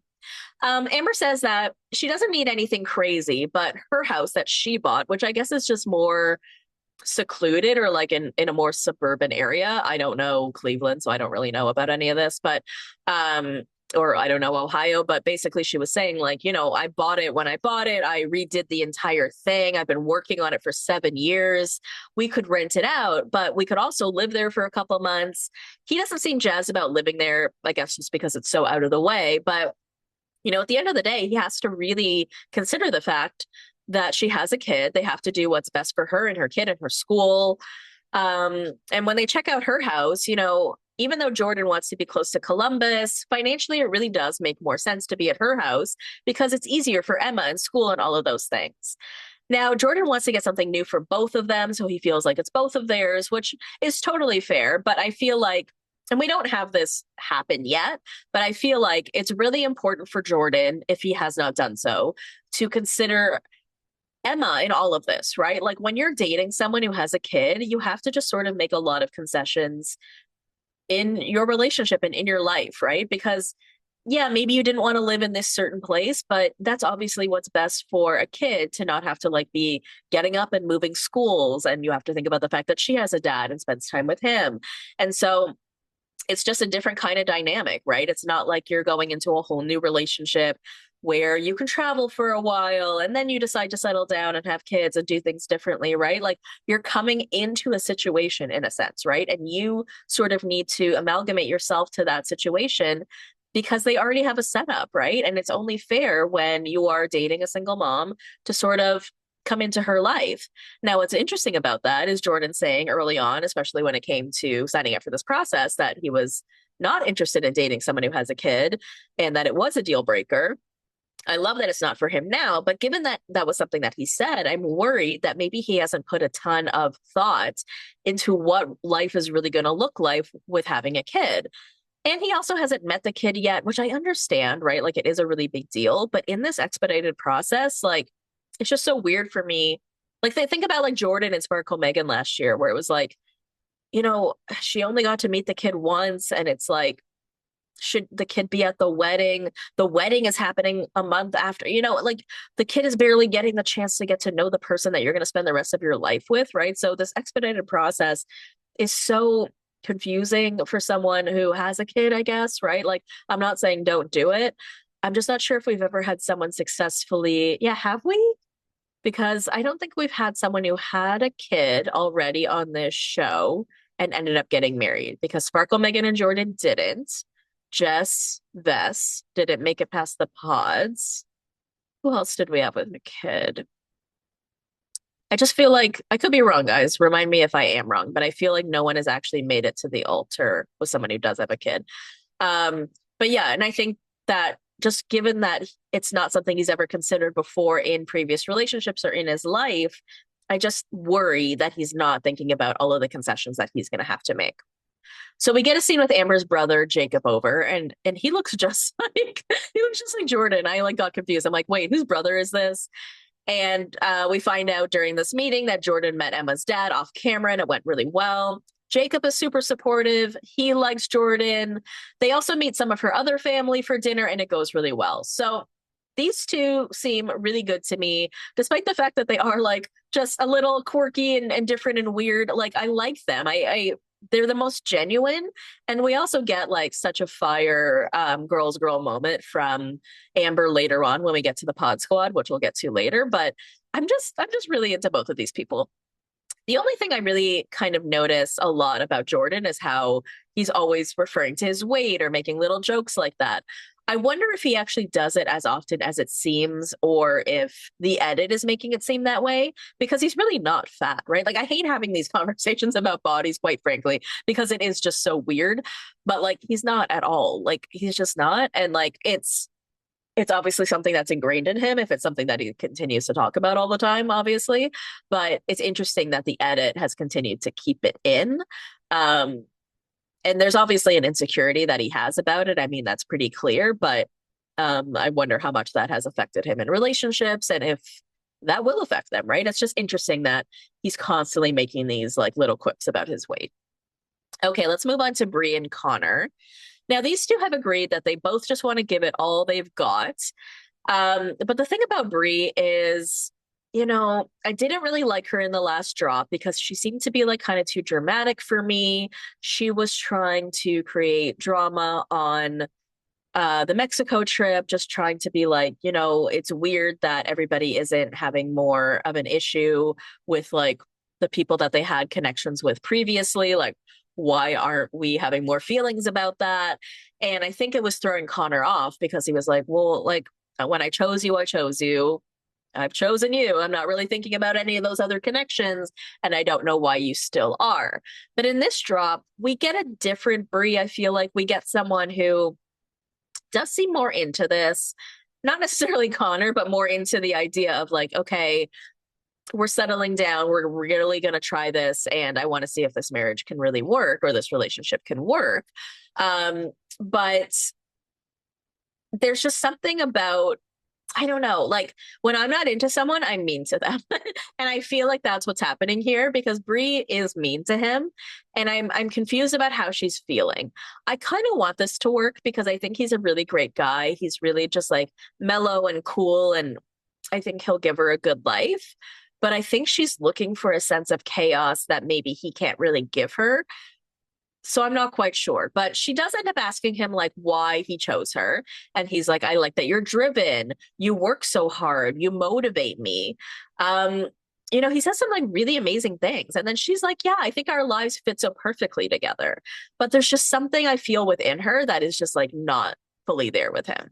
Amber says that she doesn't need anything crazy, but her house that she bought, which I guess is just more secluded or like in a more suburban area. I don't know Cleveland, so I don't really know about any of this, but or I don't know Ohio, but basically she was saying like, I bought it when I bought it. I redid the entire thing. I've been working on it for 7 years. We could rent it out, but we could also live there for a couple months. He doesn't seem jazzed about living there, I guess just because it's so out of the way. But, at the end of the day, he has to really consider the fact that she has a kid. They have to do what's best for her and her kid and her school. And when they check out her house, even though Jordan wants to be close to Columbus, financially, it really does make more sense to be at her house because it's easier for Emma and school and all of those things. Now, Jordan wants to get something new for both of them, so he feels like it's both of theirs, which is totally fair. But I feel like, and we don't have this happen yet, but I feel like it's really important for Jordan, if he has not done so, to consider Emma in all of this, right? Like when you're dating someone who has a kid, you have to just sort of make a lot of concessions in your relationship and in your life, right? Because yeah, maybe you didn't want to live in this certain place, but that's obviously what's best for a kid to not have to like be getting up and moving schools. And you have to think about the fact that she has a dad and spends time with him. And so it's just a different kind of dynamic, right? It's not like you're going into a whole new relationship where you can travel for a while and then you decide to settle down and have kids and do things differently, right? Like you're coming into a situation in a sense, right? And you sort of need to amalgamate yourself to that situation because they already have a setup, right? And it's only fair when you are dating a single mom to sort of come into her life. Now, what's interesting about that is Jordan saying early on, especially when it came to signing up for this process, that he was not interested in dating someone who has a kid and that it was a deal breaker. I love that it's not for him now, but given that that was something that he said, I'm worried that maybe he hasn't put a ton of thought into what life is really going to look like with having a kid. And he also hasn't met the kid yet, which I understand, right? Like it is a really big deal, but in this expedited process, like it's just so weird for me. Like they think about like Jordan and Sparkle Megan last year, where it was like, she only got to meet the kid once, and it's like, should the kid be at the wedding? The wedding is happening a month after, like the kid is barely getting the chance to get to know the person that you're going to spend the rest of your life with, right? So this expedited process is so confusing for someone who has a kid, I guess, right? Like, I'm not saying don't do it. I'm just not sure if we've ever had someone successfully. Yeah, have we? Because I don't think we've had someone who had a kid already on this show and ended up getting married because Sparkle, Megan, and Jordan didn't. Jess, Vess didn't make it past the pods. Who else did we have with a kid? I just feel like I could be wrong, guys. Remind me if I am wrong, but I feel like no one has actually made it to the altar with someone who does have a kid. But yeah, and I think that just given that it's not something he's ever considered before in previous relationships or in his life, I just worry that he's not thinking about all of the concessions that he's going to have to make. So we get a scene with Amber's brother, Jacob, over, and he looks just like Jordan. I like got confused. I'm like, wait, whose brother is this? And we find out during this meeting that Jordan met Emma's dad off camera and it went really well. Jacob is super supportive. He likes Jordan. They also meet some of her other family for dinner and it goes really well. So these two seem really good to me, despite the fact that they are like just a little quirky and different and weird. Like I like them. they're the most genuine. And we also get like such a fire girls girl moment from Amber later on when we get to the pod squad, which we'll get to later. But I'm just really into both of these people. The only thing I really kind of notice a lot about Jordan is how he's always referring to his weight or making little jokes like that. I wonder if he actually does it as often as it seems, or if the edit is making it seem that way, because he's really not fat, right? Like, I hate having these conversations about bodies, quite frankly, because it is just so weird. But like, he's not at all. Like, he's just not. And like, it's obviously something that's ingrained in him if it's something that he continues to talk about all the time, obviously. But it's interesting that the edit has continued to keep it in. Um, and there's obviously an insecurity that he has about it. I mean, that's pretty clear, but I wonder how much that has affected him in relationships and if that will affect them, right? It's just interesting that he's constantly making these like little quips about his weight. Okay, let's move on to Bree and Connor. Now, these two have agreed that they both just want to give it all they've got. But the thing about Brie is, I didn't really like her in the last drop because she seemed to be like kind of too dramatic for me. She was trying to create drama on the Mexico trip, just trying to be like, it's weird that everybody isn't having more of an issue with like the people that they had connections with previously. Like, why aren't we having more feelings about that? And I think it was throwing Connor off because he was like, well, like, when I chose you, I chose you. I've chosen you. I'm not really thinking about any of those other connections, and I don't know why you still are. But in this drop, we get a different Brie. I feel like we get someone who does seem more into this, not necessarily Connor, but more into the idea of like, okay, we're settling down. We're really going to try this. And I want to see if this marriage can really work or this relationship can work. But there's just something about, I don't know, like when I'm not into someone, I'm mean to them. And I feel like that's what's happening here because Brie is mean to him. And I'm confused about how she's feeling. I kind of want this to work because I think he's a really great guy. He's really just like mellow and cool. And I think he'll give her a good life. But I think she's looking for a sense of chaos that maybe he can't really give her. So I'm not quite sure, but she does end up asking him like why he chose her. And he's like, I like that you're driven. You work so hard. You motivate me. Um, he says some like really amazing things. And then she's like, yeah, I think our lives fit so perfectly together. But there's just something I feel within her that is just like not fully there with him.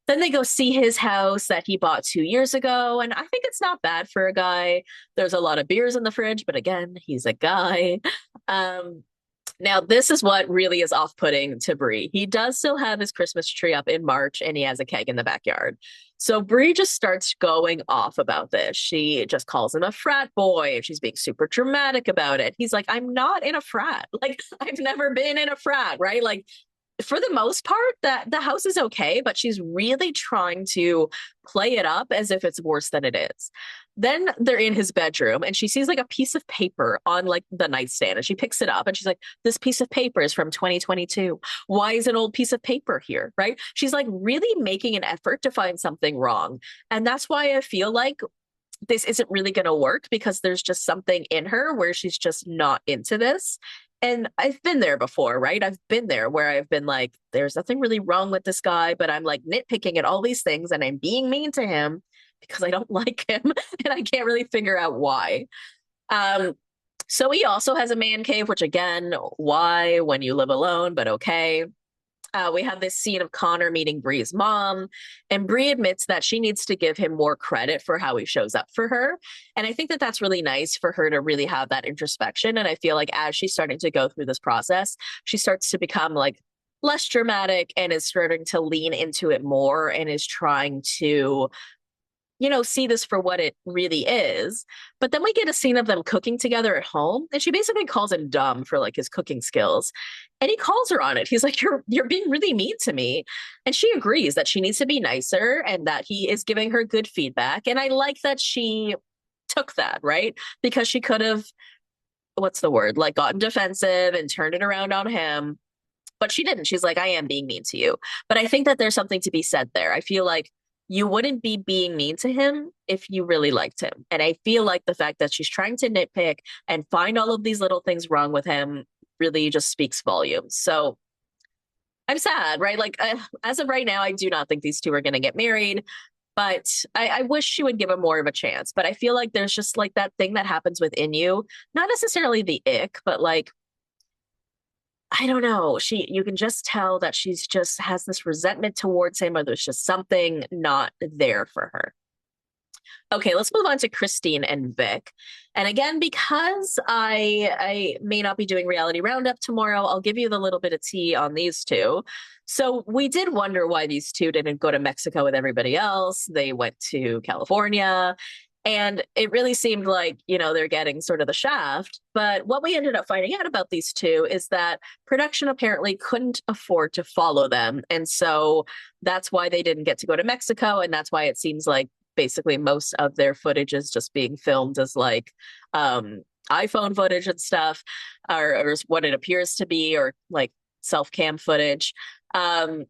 Then they go see his house that he bought 2 years ago. And I think it's not bad for a guy. There's a lot of beers in the fridge, but again, he's a guy. Um, Now, this is what really is off-putting to Bree. He does still have his Christmas tree up in March, and he has a keg in the backyard. So Bree just starts going off about this. She just calls him a frat boy, and she's being super dramatic about it. He's like, I'm not in a frat. Like, I've never been in a frat, right? Like, for the most part, that the house is okay, but she's really trying to play it up as if it's worse than it is. Then they're in his bedroom and she sees like a piece of paper on like the nightstand and she picks it up and she's like, this piece of paper is from 2022. Why is an old piece of paper here? Right? She's like really making an effort to find something wrong. And that's why I feel like this isn't really going to work because there's just something in her where she's just not into this. And I've been there before, right? I've been there where I've been like, there's nothing really wrong with this guy, but I'm like nitpicking at all these things and I'm being mean to him because I don't like him and I can't really figure out why. Um, so he also has a man cave, which again, why when you live alone, but okay. We have this scene of Connor meeting Bree's mom, and Bree admits that she needs to give him more credit for how he shows up for her. And I think that that's really nice for her to really have that introspection. And I feel like as she's starting to go through this process, she starts to become like less dramatic and is starting to lean into it more and is trying to see this for what it really is. But then we get a scene of them cooking together at home, and she basically calls him dumb for like his cooking skills. And he calls her on it. He's like, you're being really mean to me. And she agrees that she needs to be nicer and that he is giving her good feedback. And I like that she took that, right? Because she could have, what's the word, like gotten defensive and turned it around on him. But she didn't. She's like, I am being mean to you. But I think that there's something to be said there. I feel like you wouldn't be being mean to him if you really liked him. And I feel like the fact that she's trying to nitpick and find all of these little things wrong with him really just speaks volumes. So I'm sad, right? Like as of right now, I do not think these two are going to get married, but I wish she would give him more of a chance. But I feel like there's just like that thing that happens within you, not necessarily the ick, but like I don't know. You can just tell that she's just has this resentment towards him, or there's just something not there for her. Okay, let's move on to Christine and Vic. And again, because I may not be doing reality roundup tomorrow, I'll give you the little bit of tea on these two. So we did wonder why these two didn't go to Mexico with everybody else. They went to California. And it really seemed like, they're getting sort of the shaft. But what we ended up finding out about these two is that production apparently couldn't afford to follow them. And so that's why they didn't get to go to Mexico. And that's why it seems like basically most of their footage is just being filmed as like iPhone footage and stuff, or what it appears to be, or like self-cam footage. Um,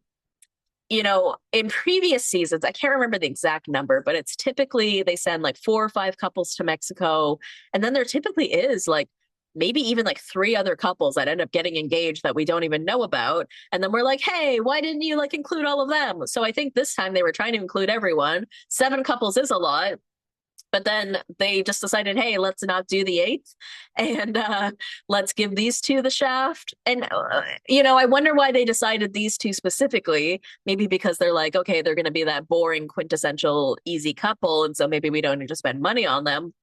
in previous seasons, I can't remember the exact number, but it's typically they send like 4 or 5 couples to Mexico. And then there typically is like maybe even like 3 other couples that end up getting engaged that we don't even know about. And then we're like, hey, why didn't you like include all of them? So I think this time they were trying to include everyone. 7 couples is a lot. But then they just decided, hey, let's not do the eighth, and let's give these two the shaft. And, I wonder why they decided these two specifically. Maybe because they're like, okay, they're going to be that boring, quintessential, easy couple. And so maybe we don't need to spend money on them.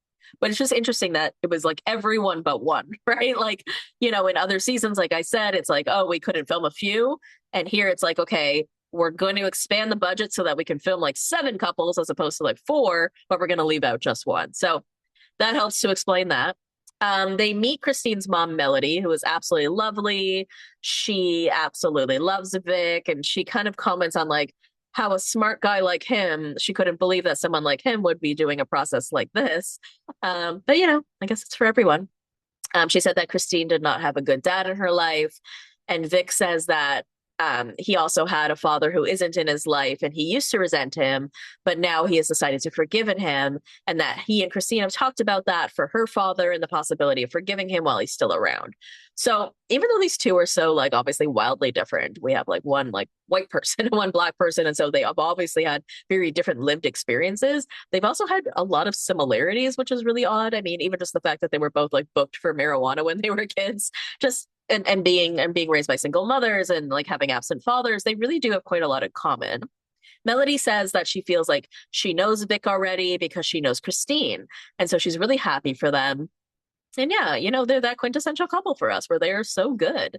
But it's just interesting that it was like everyone but one, right? Like, in other seasons, like I said, it's like, oh, we couldn't film a few. And here it's like, okay, we're going to expand the budget so that we can film like 7 couples as opposed to like 4, but we're going to leave out just one. So that helps to explain that. They meet Christine's mom, Melody, who is absolutely lovely. She absolutely loves Vic, and she kind of comments on like how a smart guy like him, she couldn't believe that someone like him would be doing a process like this. But I guess it's for everyone. She said that Christine did not have a good dad in her life. And Vic says that he also had a father who isn't in his life, and he used to resent him, but now he has decided to forgive him, and that he and Christine have talked about that for her father and the possibility of forgiving him while he's still around. So even though these two are so like obviously wildly different, we have like one like white person and one black person, and so they have obviously had very different lived experiences. They've also had a lot of similarities, which is really odd. I mean, even just the fact that they were both like booked for marijuana when they were kids, just and being raised by single mothers and like having absent fathers, they really do have quite a lot in common. Melody says that she feels like she knows Vic already because she knows Christine. And so she's really happy for them. And yeah, they're that quintessential couple for us where they are so good.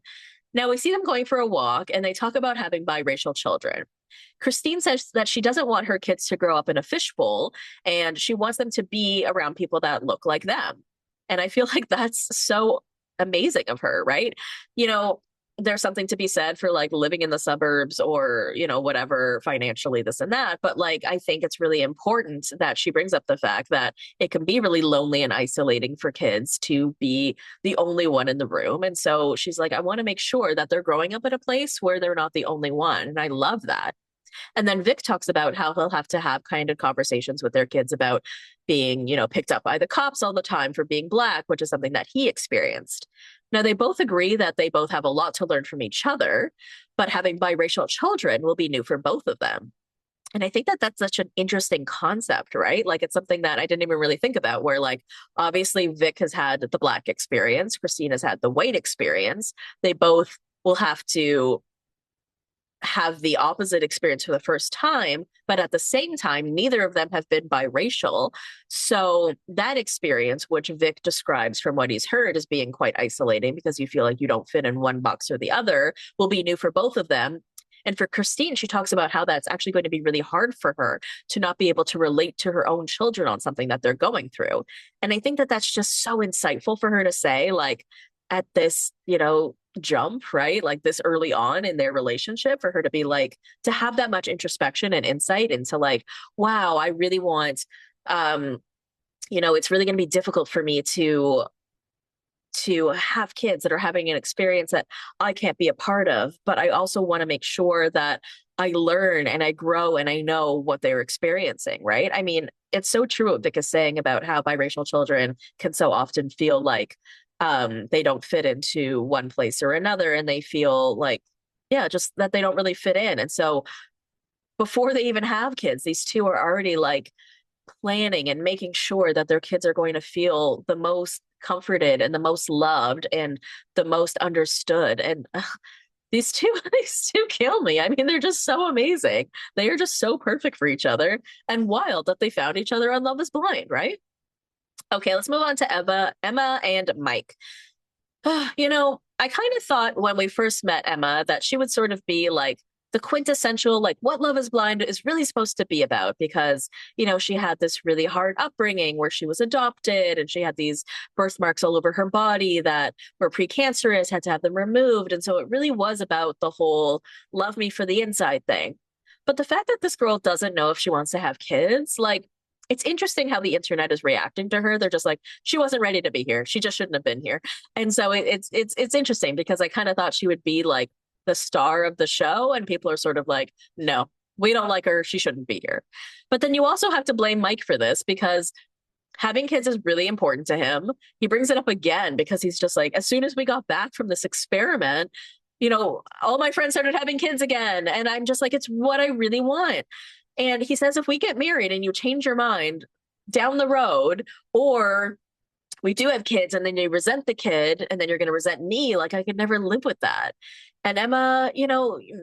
Now we see them going for a walk and they talk about having biracial children. Christine says that she doesn't want her kids to grow up in a fishbowl and she wants them to be around people that look like them. And I feel like that's so amazing of her, right? There's something to be said for like living in the suburbs or, whatever financially, this and that. But like, I think it's really important that she brings up the fact that it can be really lonely and isolating for kids to be the only one in the room. And so she's like, I want to make sure that they're growing up in a place where they're not the only one. And I love that. And then Vic talks about how he'll have to have kind of conversations with their kids about being, picked up by the cops all the time for being Black, which is something that he experienced. Now, they both agree that they both have a lot to learn from each other, but having biracial children will be new for both of them. And I think that that's such an interesting concept, right? Like it's something that I didn't even really think about, where like obviously Vic has had the Black experience, Christine has had the white experience. They both will have to have the opposite experience for the first time, but at the same time, neither of them have been biracial. So that experience, which Vic describes from what he's heard as being quite isolating because you feel like you don't fit in one box or the other, will be new for both of them. And for Christine, she talks about how that's actually going to be really hard for her to not be able to relate to her own children on something that they're going through. And I think that that's just so insightful for her to say, like, at this, jump, right? Like this early on in their relationship, for her to be like, to have that much introspection and insight into like, wow, I really want, it's really going to be difficult for me to have kids that are having an experience that I can't be a part of, but I also want to make sure that I learn and I grow and I know what they're experiencing, right? I mean, it's so true what Vic is saying about how biracial children can so often feel like they don't fit into one place or another, and they feel like, yeah, just that they don't really fit in. And so before they even have kids, these two are already like planning and making sure that their kids are going to feel the most comforted and the most loved and the most understood. And these two, these two kill me. I mean, they're just so amazing. They are just so perfect for each other, and wild that they found each other on Love is Blind, right? Okay, let's move on to Emma and Mike. I kind of thought when we first met Emma that she would sort of be like the quintessential, like what Love is Blind is really supposed to be about, because, she had this really hard upbringing where she was adopted and she had these birthmarks all over her body that were precancerous, had to have them removed. And so it really was about the whole love me for the inside thing. But the fact that this girl doesn't know if she wants to have kids, like, it's interesting how the internet is reacting to her. They're just like, she wasn't ready to be here. She just shouldn't have been here. And so it's interesting because I kind of thought she would be like the star of the show, and people are sort of like, no, we don't like her. She shouldn't be here. But then you also have to blame Mike for this, because having kids is really important to him. He brings it up again because he's just like, as soon as we got back from this experiment, all my friends started having kids again. And I'm just like, it's what I really want. And he says, if we get married and you change your mind down the road, or we do have kids and then you resent the kid and then you're going to resent me, like I could never live with that. And Emma,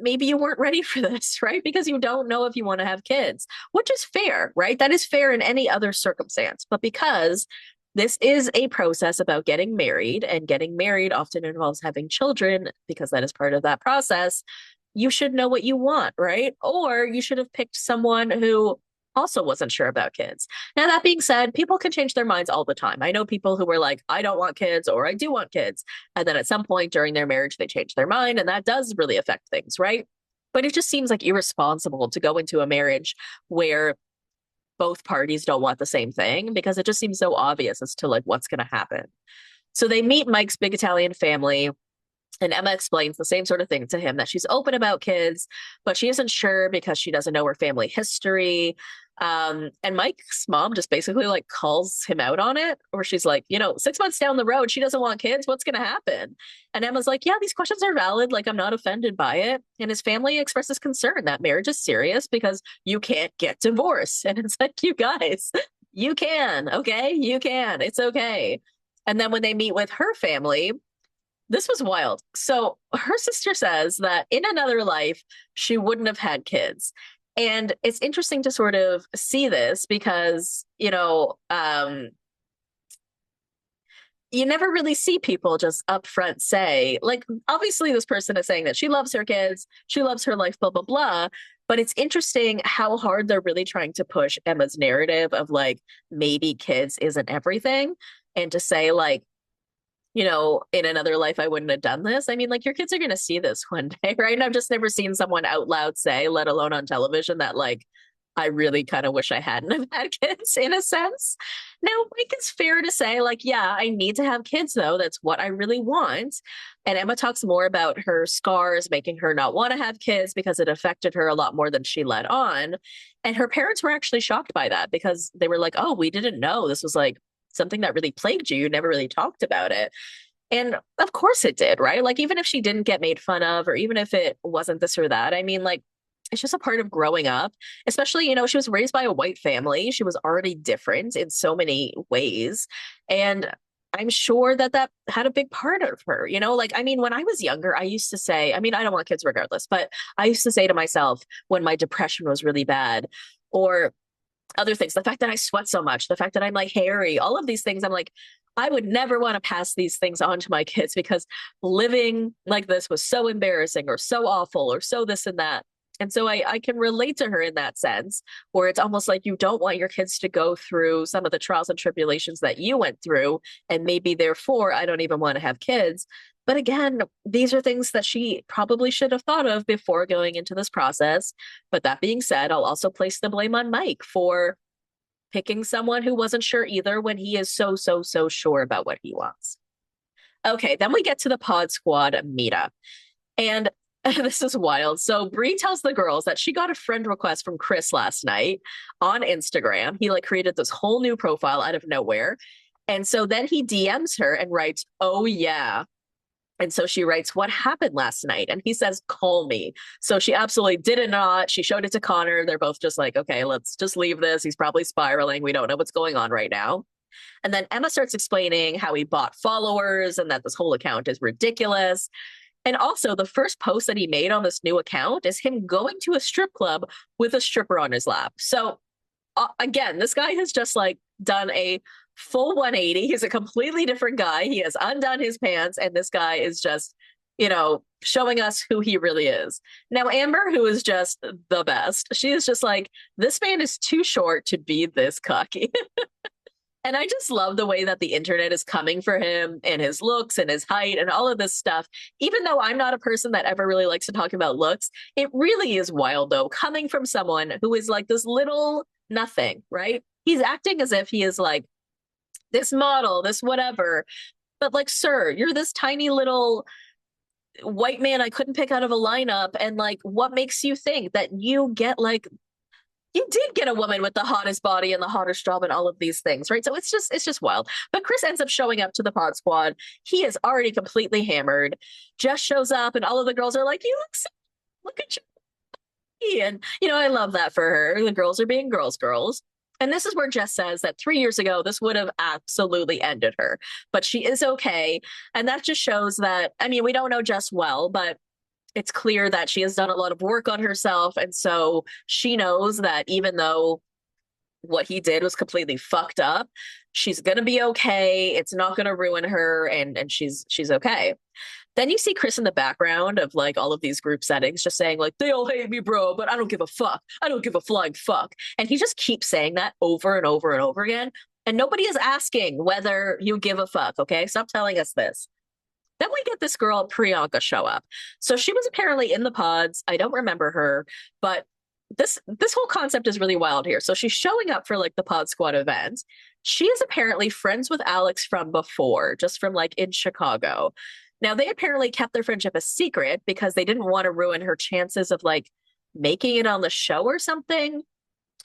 maybe you weren't ready for this, right? Because you don't know if you want to have kids, which is fair, right? That is fair in any other circumstance. But because this is a process about getting married, and getting married often involves having children because that is part of that process, you should know what you want, right? Or you should have picked someone who also wasn't sure about kids. Now, that being said, people can change their minds all the time. I know people who were like, I don't want kids, or I do want kids. And then at some point during their marriage, they change their mind, and that does really affect things, right? But it just seems like irresponsible to go into a marriage where both parties don't want the same thing, because it just seems so obvious as to like what's going to happen. So they meet Mike's big Italian family. And Emma explains the same sort of thing to him, that she's open about kids, but she isn't sure because she doesn't know her family history. And Mike's mom just basically like calls him out on it, where she's like, 6 months down the road, she doesn't want kids. What's going to happen? And Emma's like, yeah, these questions are valid. Like, I'm not offended by it. And his family expresses concern that marriage is serious because you can't get divorced. And it's like, you guys, you can. Okay. You can. It's okay. And then when they meet with her family, this was wild. So her sister says that in another life, she wouldn't have had kids. And it's interesting to sort of see this because, you never really see people just upfront say, like, obviously this person is saying that she loves her kids, she loves her life, blah, blah, blah. But it's interesting how hard they're really trying to push Emma's narrative of like, maybe kids isn't everything. And to say like, in another life, I wouldn't have done this. I mean, like, your kids are going to see this one day, right? And I've just never seen someone out loud say, let alone on television, that, like, I really kind of wish I hadn't have had kids, in a sense. Now, like, it's fair to say, like, yeah, I need to have kids, though. That's what I really want. And Emma talks more about her scars making her not want to have kids because it affected her a lot more than she let on. And her parents were actually shocked by that, because they were like, oh, we didn't know this was like something that really plagued you. You never really talked about it. And of course it did, right? Like, even if she didn't get made fun of, or even if it wasn't this or that, I mean, like, it's just a part of growing up, especially, she was raised by a white family. She was already different in so many ways. And I'm sure that that had a big part of her, like, I mean, when I was younger, I used to say, I mean, I don't want kids regardless, but I used to say to myself when my depression was really bad, or other things, the fact that I sweat so much, the fact that I'm like hairy, all of these things, I'm like, I would never want to pass these things on to my kids, because living like this was so embarrassing or so awful or so this and that. And so I can relate to her in that sense, where it's almost like you don't want your kids to go through some of the trials and tribulations that you went through. And maybe therefore, I don't even want to have kids. But again, these are things that she probably should have thought of before going into this process. But that being said, I'll also place the blame on Mike for picking someone who wasn't sure either, when he is so, so, so sure about what he wants. Okay, then we get to the Pod Squad meetup. And this is wild. So Bree tells the girls that she got a friend request from Chris last night on Instagram. He like created this whole new profile out of nowhere. And so then he DMs her and writes, "Oh, yeah." And so she writes, "What happened last night?" And he says, "Call me." So she absolutely did it not. She showed it to Connor. They're both just like, okay, let's just leave this. He's probably spiraling. We don't know what's going on right now. And then Emma starts explaining how he bought followers and that this whole account is ridiculous. And also, the first post that he made on this new account is him going to a strip club with a stripper on his lap. So, again, this guy has just like done a full 180. He's a completely different guy. He has undone his pants, and this guy is just, showing us who he really is. Now, Amber, who is just the best, she is just like, this man is too short to be this cocky. And I just love the way that the internet is coming for him and his looks and his height and all of this stuff. Even though I'm not a person that ever really likes to talk about looks, it really is wild, though, coming from someone who is like this little nothing, right? He's acting as if he is like this model, this whatever. But like, sir, you're this tiny little white man I couldn't pick out of a lineup. And like, what makes you think that you get like you did get a woman with the hottest body and the hottest job and all of these things, right? So it's just wild. But Chris ends up showing up to the pod squad. He is already completely hammered. Jess shows up and all of the girls are like, "You look so, look at you." And I love that for her. The girls are being girls. And this is where Jess says that 3 years ago, this would have absolutely ended her. But she is okay. And that just shows that, I mean, we don't know Jess well, but it's clear that she has done a lot of work on herself. And so she knows that even though what he did was completely fucked up, she's going to be okay. It's not going to ruin her. And she's okay. Then you see Chris in the background of like all of these group settings just saying like, "They all hate me, bro, but I don't give a fuck. I don't give a flying fuck." And he just keeps saying that over and over and over again. And nobody is asking whether you give a fuck. Okay. Stop telling us this. Then we get this girl, Priyanka, show up. So she was apparently in the pods. I don't remember her, but this whole concept is really wild here. So she's showing up for like the pod squad event. She is apparently friends with Alex from before, just from like in Chicago. Now they apparently kept their friendship a secret because they didn't want to ruin her chances of like making it on the show or something.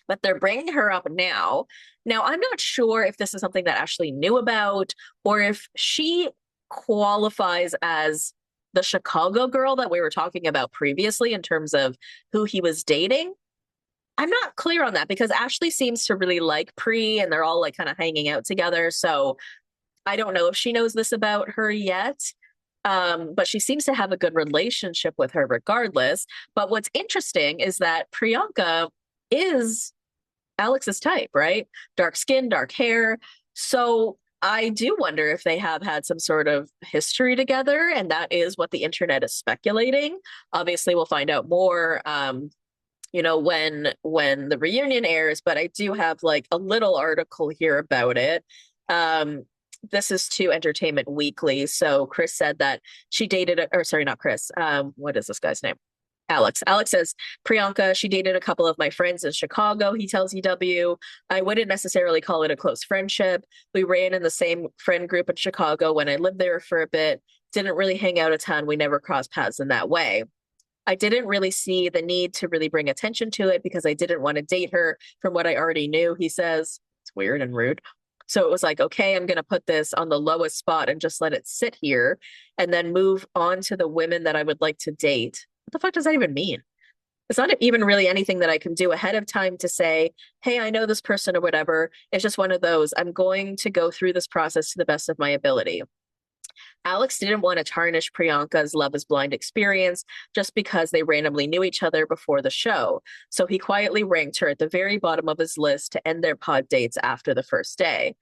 But they're bringing her up now. Now I'm not sure if this is something that Ashley knew about or if she qualifies as the Chicago girl that we were talking about previously in terms of who he was dating. I'm not clear on that because Ashley seems to really like Pri and they're all like kind of hanging out together. So I don't know if she knows this about her yet. But she seems to have a good relationship with her regardless. But what's interesting is that Priyanka is Alex's type, right? Dark skin, dark hair. So I do wonder if they have had some sort of history together, and that is what the internet is speculating. Obviously, we'll find out more, when the reunion airs. But I do have like a little article here about it. This is to Entertainment Weekly. So Chris said that she dated, or sorry, not Chris. What is this guy's name? Alex. Alex says, "Priyanka, she dated a couple of my friends in Chicago," he tells EW. "I wouldn't necessarily call it a close friendship. We ran in the same friend group in Chicago when I lived there for a bit. Didn't really hang out a ton. We never crossed paths in that way. I didn't really see the need to really bring attention to it because I didn't want to date her from what I already knew," he says. It's weird and rude. So it was like, okay, I'm going to put this on the lowest spot and just let it sit here and then move on to the women that I would like to date. What the fuck does that even mean? It's not even really anything that I can do ahead of time to say, "Hey, I know this person," or whatever. It's just one of those, I'm going to go through this process to the best of my ability. Alex didn't want to tarnish Priyanka's Love is Blind experience just because they randomly knew each other before the show. So he quietly ranked her at the very bottom of his list to end their pod dates after the first day.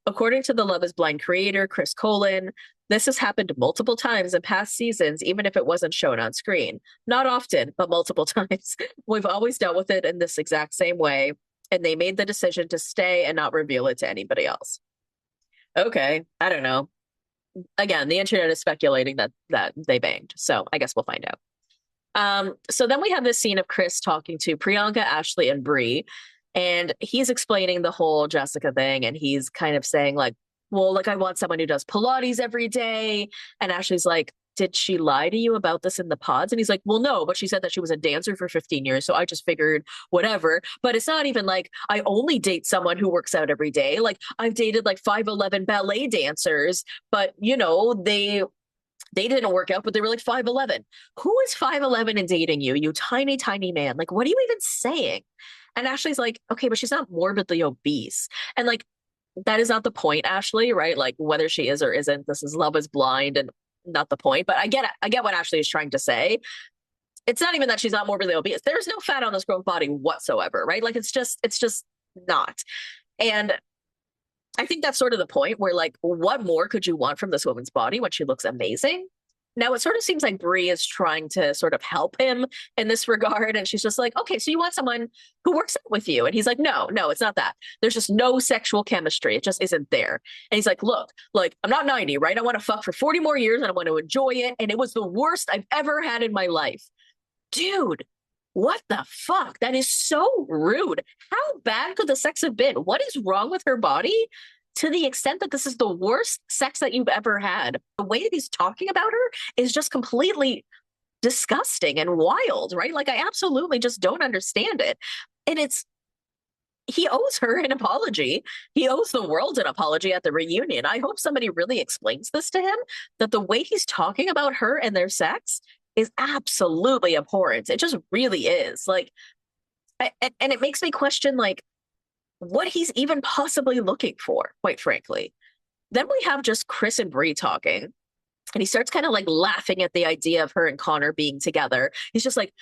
According to the Love is Blind creator, Chris Colin, this has happened multiple times in past seasons, even if it wasn't shown on screen. Not often, but multiple times. We've always dealt with it in this exact same way, and they made the decision to stay and not reveal it to anybody else. Okay, I don't know. Again, the internet is speculating that they banged, so I guess we'll find out. So then we have this scene of Chris talking to Priyanka, Ashley, and Bree, and he's explaining the whole Jessica thing, and he's kind of saying like, well, like I want someone who does Pilates every day. And Ashley's like, did she lie to you about this in the pods? And he's like, well, no, but she said that she was a dancer for 15 years. So I just figured whatever. But it's not even like I only date someone who works out every day. Like I've dated like 5'11" ballet dancers, but they didn't work out, but they were like 5'11". Who is 5'11" and dating you, you tiny, tiny man? Like, what are you even saying? And Ashley's like, okay, but she's not morbidly obese. And like, that is not the point, Ashley, right? Like whether she is or isn't, this is love is blind and not the point. But I get it. I get what Ashley is trying to say. It's not even that she's not morbidly obese. There's no fat on this girl's body whatsoever, right? Like it's just not. And I think that's sort of the point where like, what more could you want from this woman's body when she looks amazing? Now it sort of seems like Brie is trying to sort of help him in this regard. And she's just like, okay, so you want someone who works out with you. And he's like, no, it's not that. There's just no sexual chemistry. It just isn't there. And he's like, look, like I'm not 90, right? I want to fuck for 40 more years and I want to enjoy it. And it was the worst I've ever had in my life. Dude, what the fuck? That is so rude. How bad could the sex have been? What is wrong with her body? To the extent that this is the worst sex that you've ever had. The way that he's talking about her is just completely disgusting and wild, right? Like, I absolutely just don't understand it. And he owes her an apology. He owes the world an apology at the reunion. I hope somebody really explains this to him, that the way he's talking about her and their sex is absolutely abhorrent. It just really is. Like, and it makes me question, like, what he's even possibly looking for, quite frankly. Then we have just Chris and Brie talking, and he starts kind of like laughing at the idea of her and Connor being together. He's just like,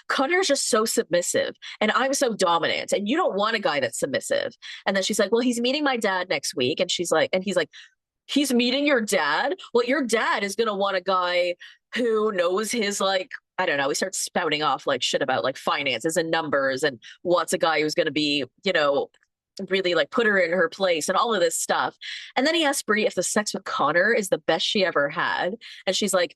Connor's just so submissive, and I'm so dominant, and you don't want a guy that's submissive. And then she's like, well, he's meeting my dad next week. And he's like, he's meeting your dad? Well, your dad is going to want a guy who knows his, like, I don't know. He starts spouting off like shit about like finances and numbers and wants a guy who's going to be, really like put her in her place and all of this stuff. And then he asks Brie if the sex with Connor is the best she ever had. And she's like,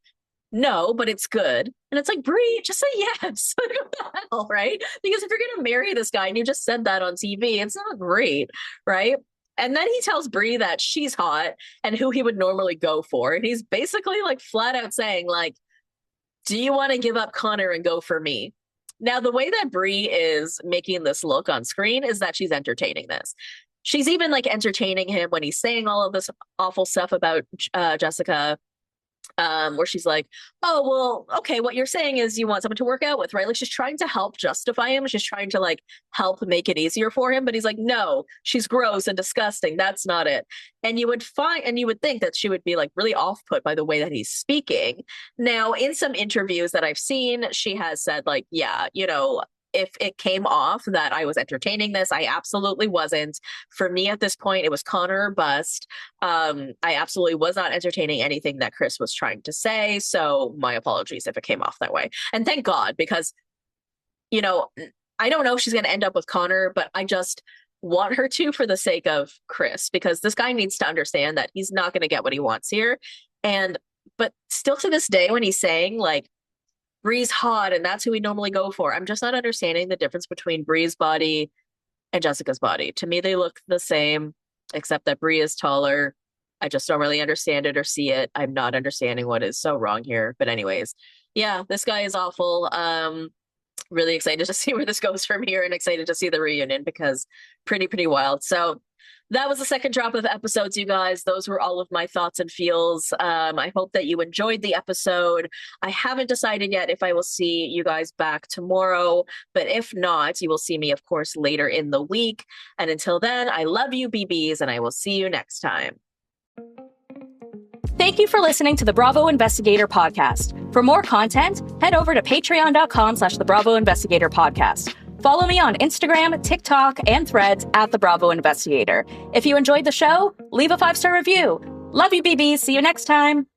no, but it's good. And it's like, Brie, just say yes. What the hell, right? Because if you're going to marry this guy and you just said that on TV, it's not great, right? And then he tells Brie that she's hot and who he would normally go for. And he's basically like flat out saying like, do you want to give up Connor and go for me? Now, the way that Brie is making this look on screen is that she's entertaining this. She's even like entertaining him when he's saying all of this awful stuff about Jessica, where she's like, oh, well, okay, what you're saying is you want someone to work out with, right? Like she's trying to help justify him. She's trying to like help make it easier for him. But he's like, no, she's gross and disgusting. That's not it. And you would think that she would be like really off put by the way that he's speaking. Now, in some interviews that I've seen, she has said like, yeah, if it came off that I was entertaining this, I absolutely wasn't. For me at this point, it was Connor or bust. I absolutely was not entertaining anything that Chris was trying to say. So my apologies if it came off that way. And thank God, because, I don't know if she's going to end up with Connor, but I just want her to for the sake of Chris, because this guy needs to understand that he's not going to get what he wants here. But still to this day, when he's saying like, Brie's hot and that's who we normally go for, I'm just not understanding the difference between Brie's body and Jessica's body. To me, they look the same, except that Brie is taller. I just don't really understand it or see it. I'm not understanding what is so wrong here. But anyways, yeah, this guy is awful. Really excited to see where this goes from here and excited to see the reunion because pretty wild. So that was the second drop of episodes, you guys. Those were all of my thoughts and feels. I hope that you enjoyed the episode. I haven't decided yet if I will see you guys back tomorrow, but if not, you will see me, of course, later in the week. And until then, I love you, BBs, and I will see you next time. Thank you for listening to the Bravo Investigator podcast. For more content, head over to patreon.com/the Bravo Investigator podcast. Follow me on Instagram, TikTok, and Threads at The Bravo Investigator. If you enjoyed the show, leave a 5-star review. Love you, BB. See you next time.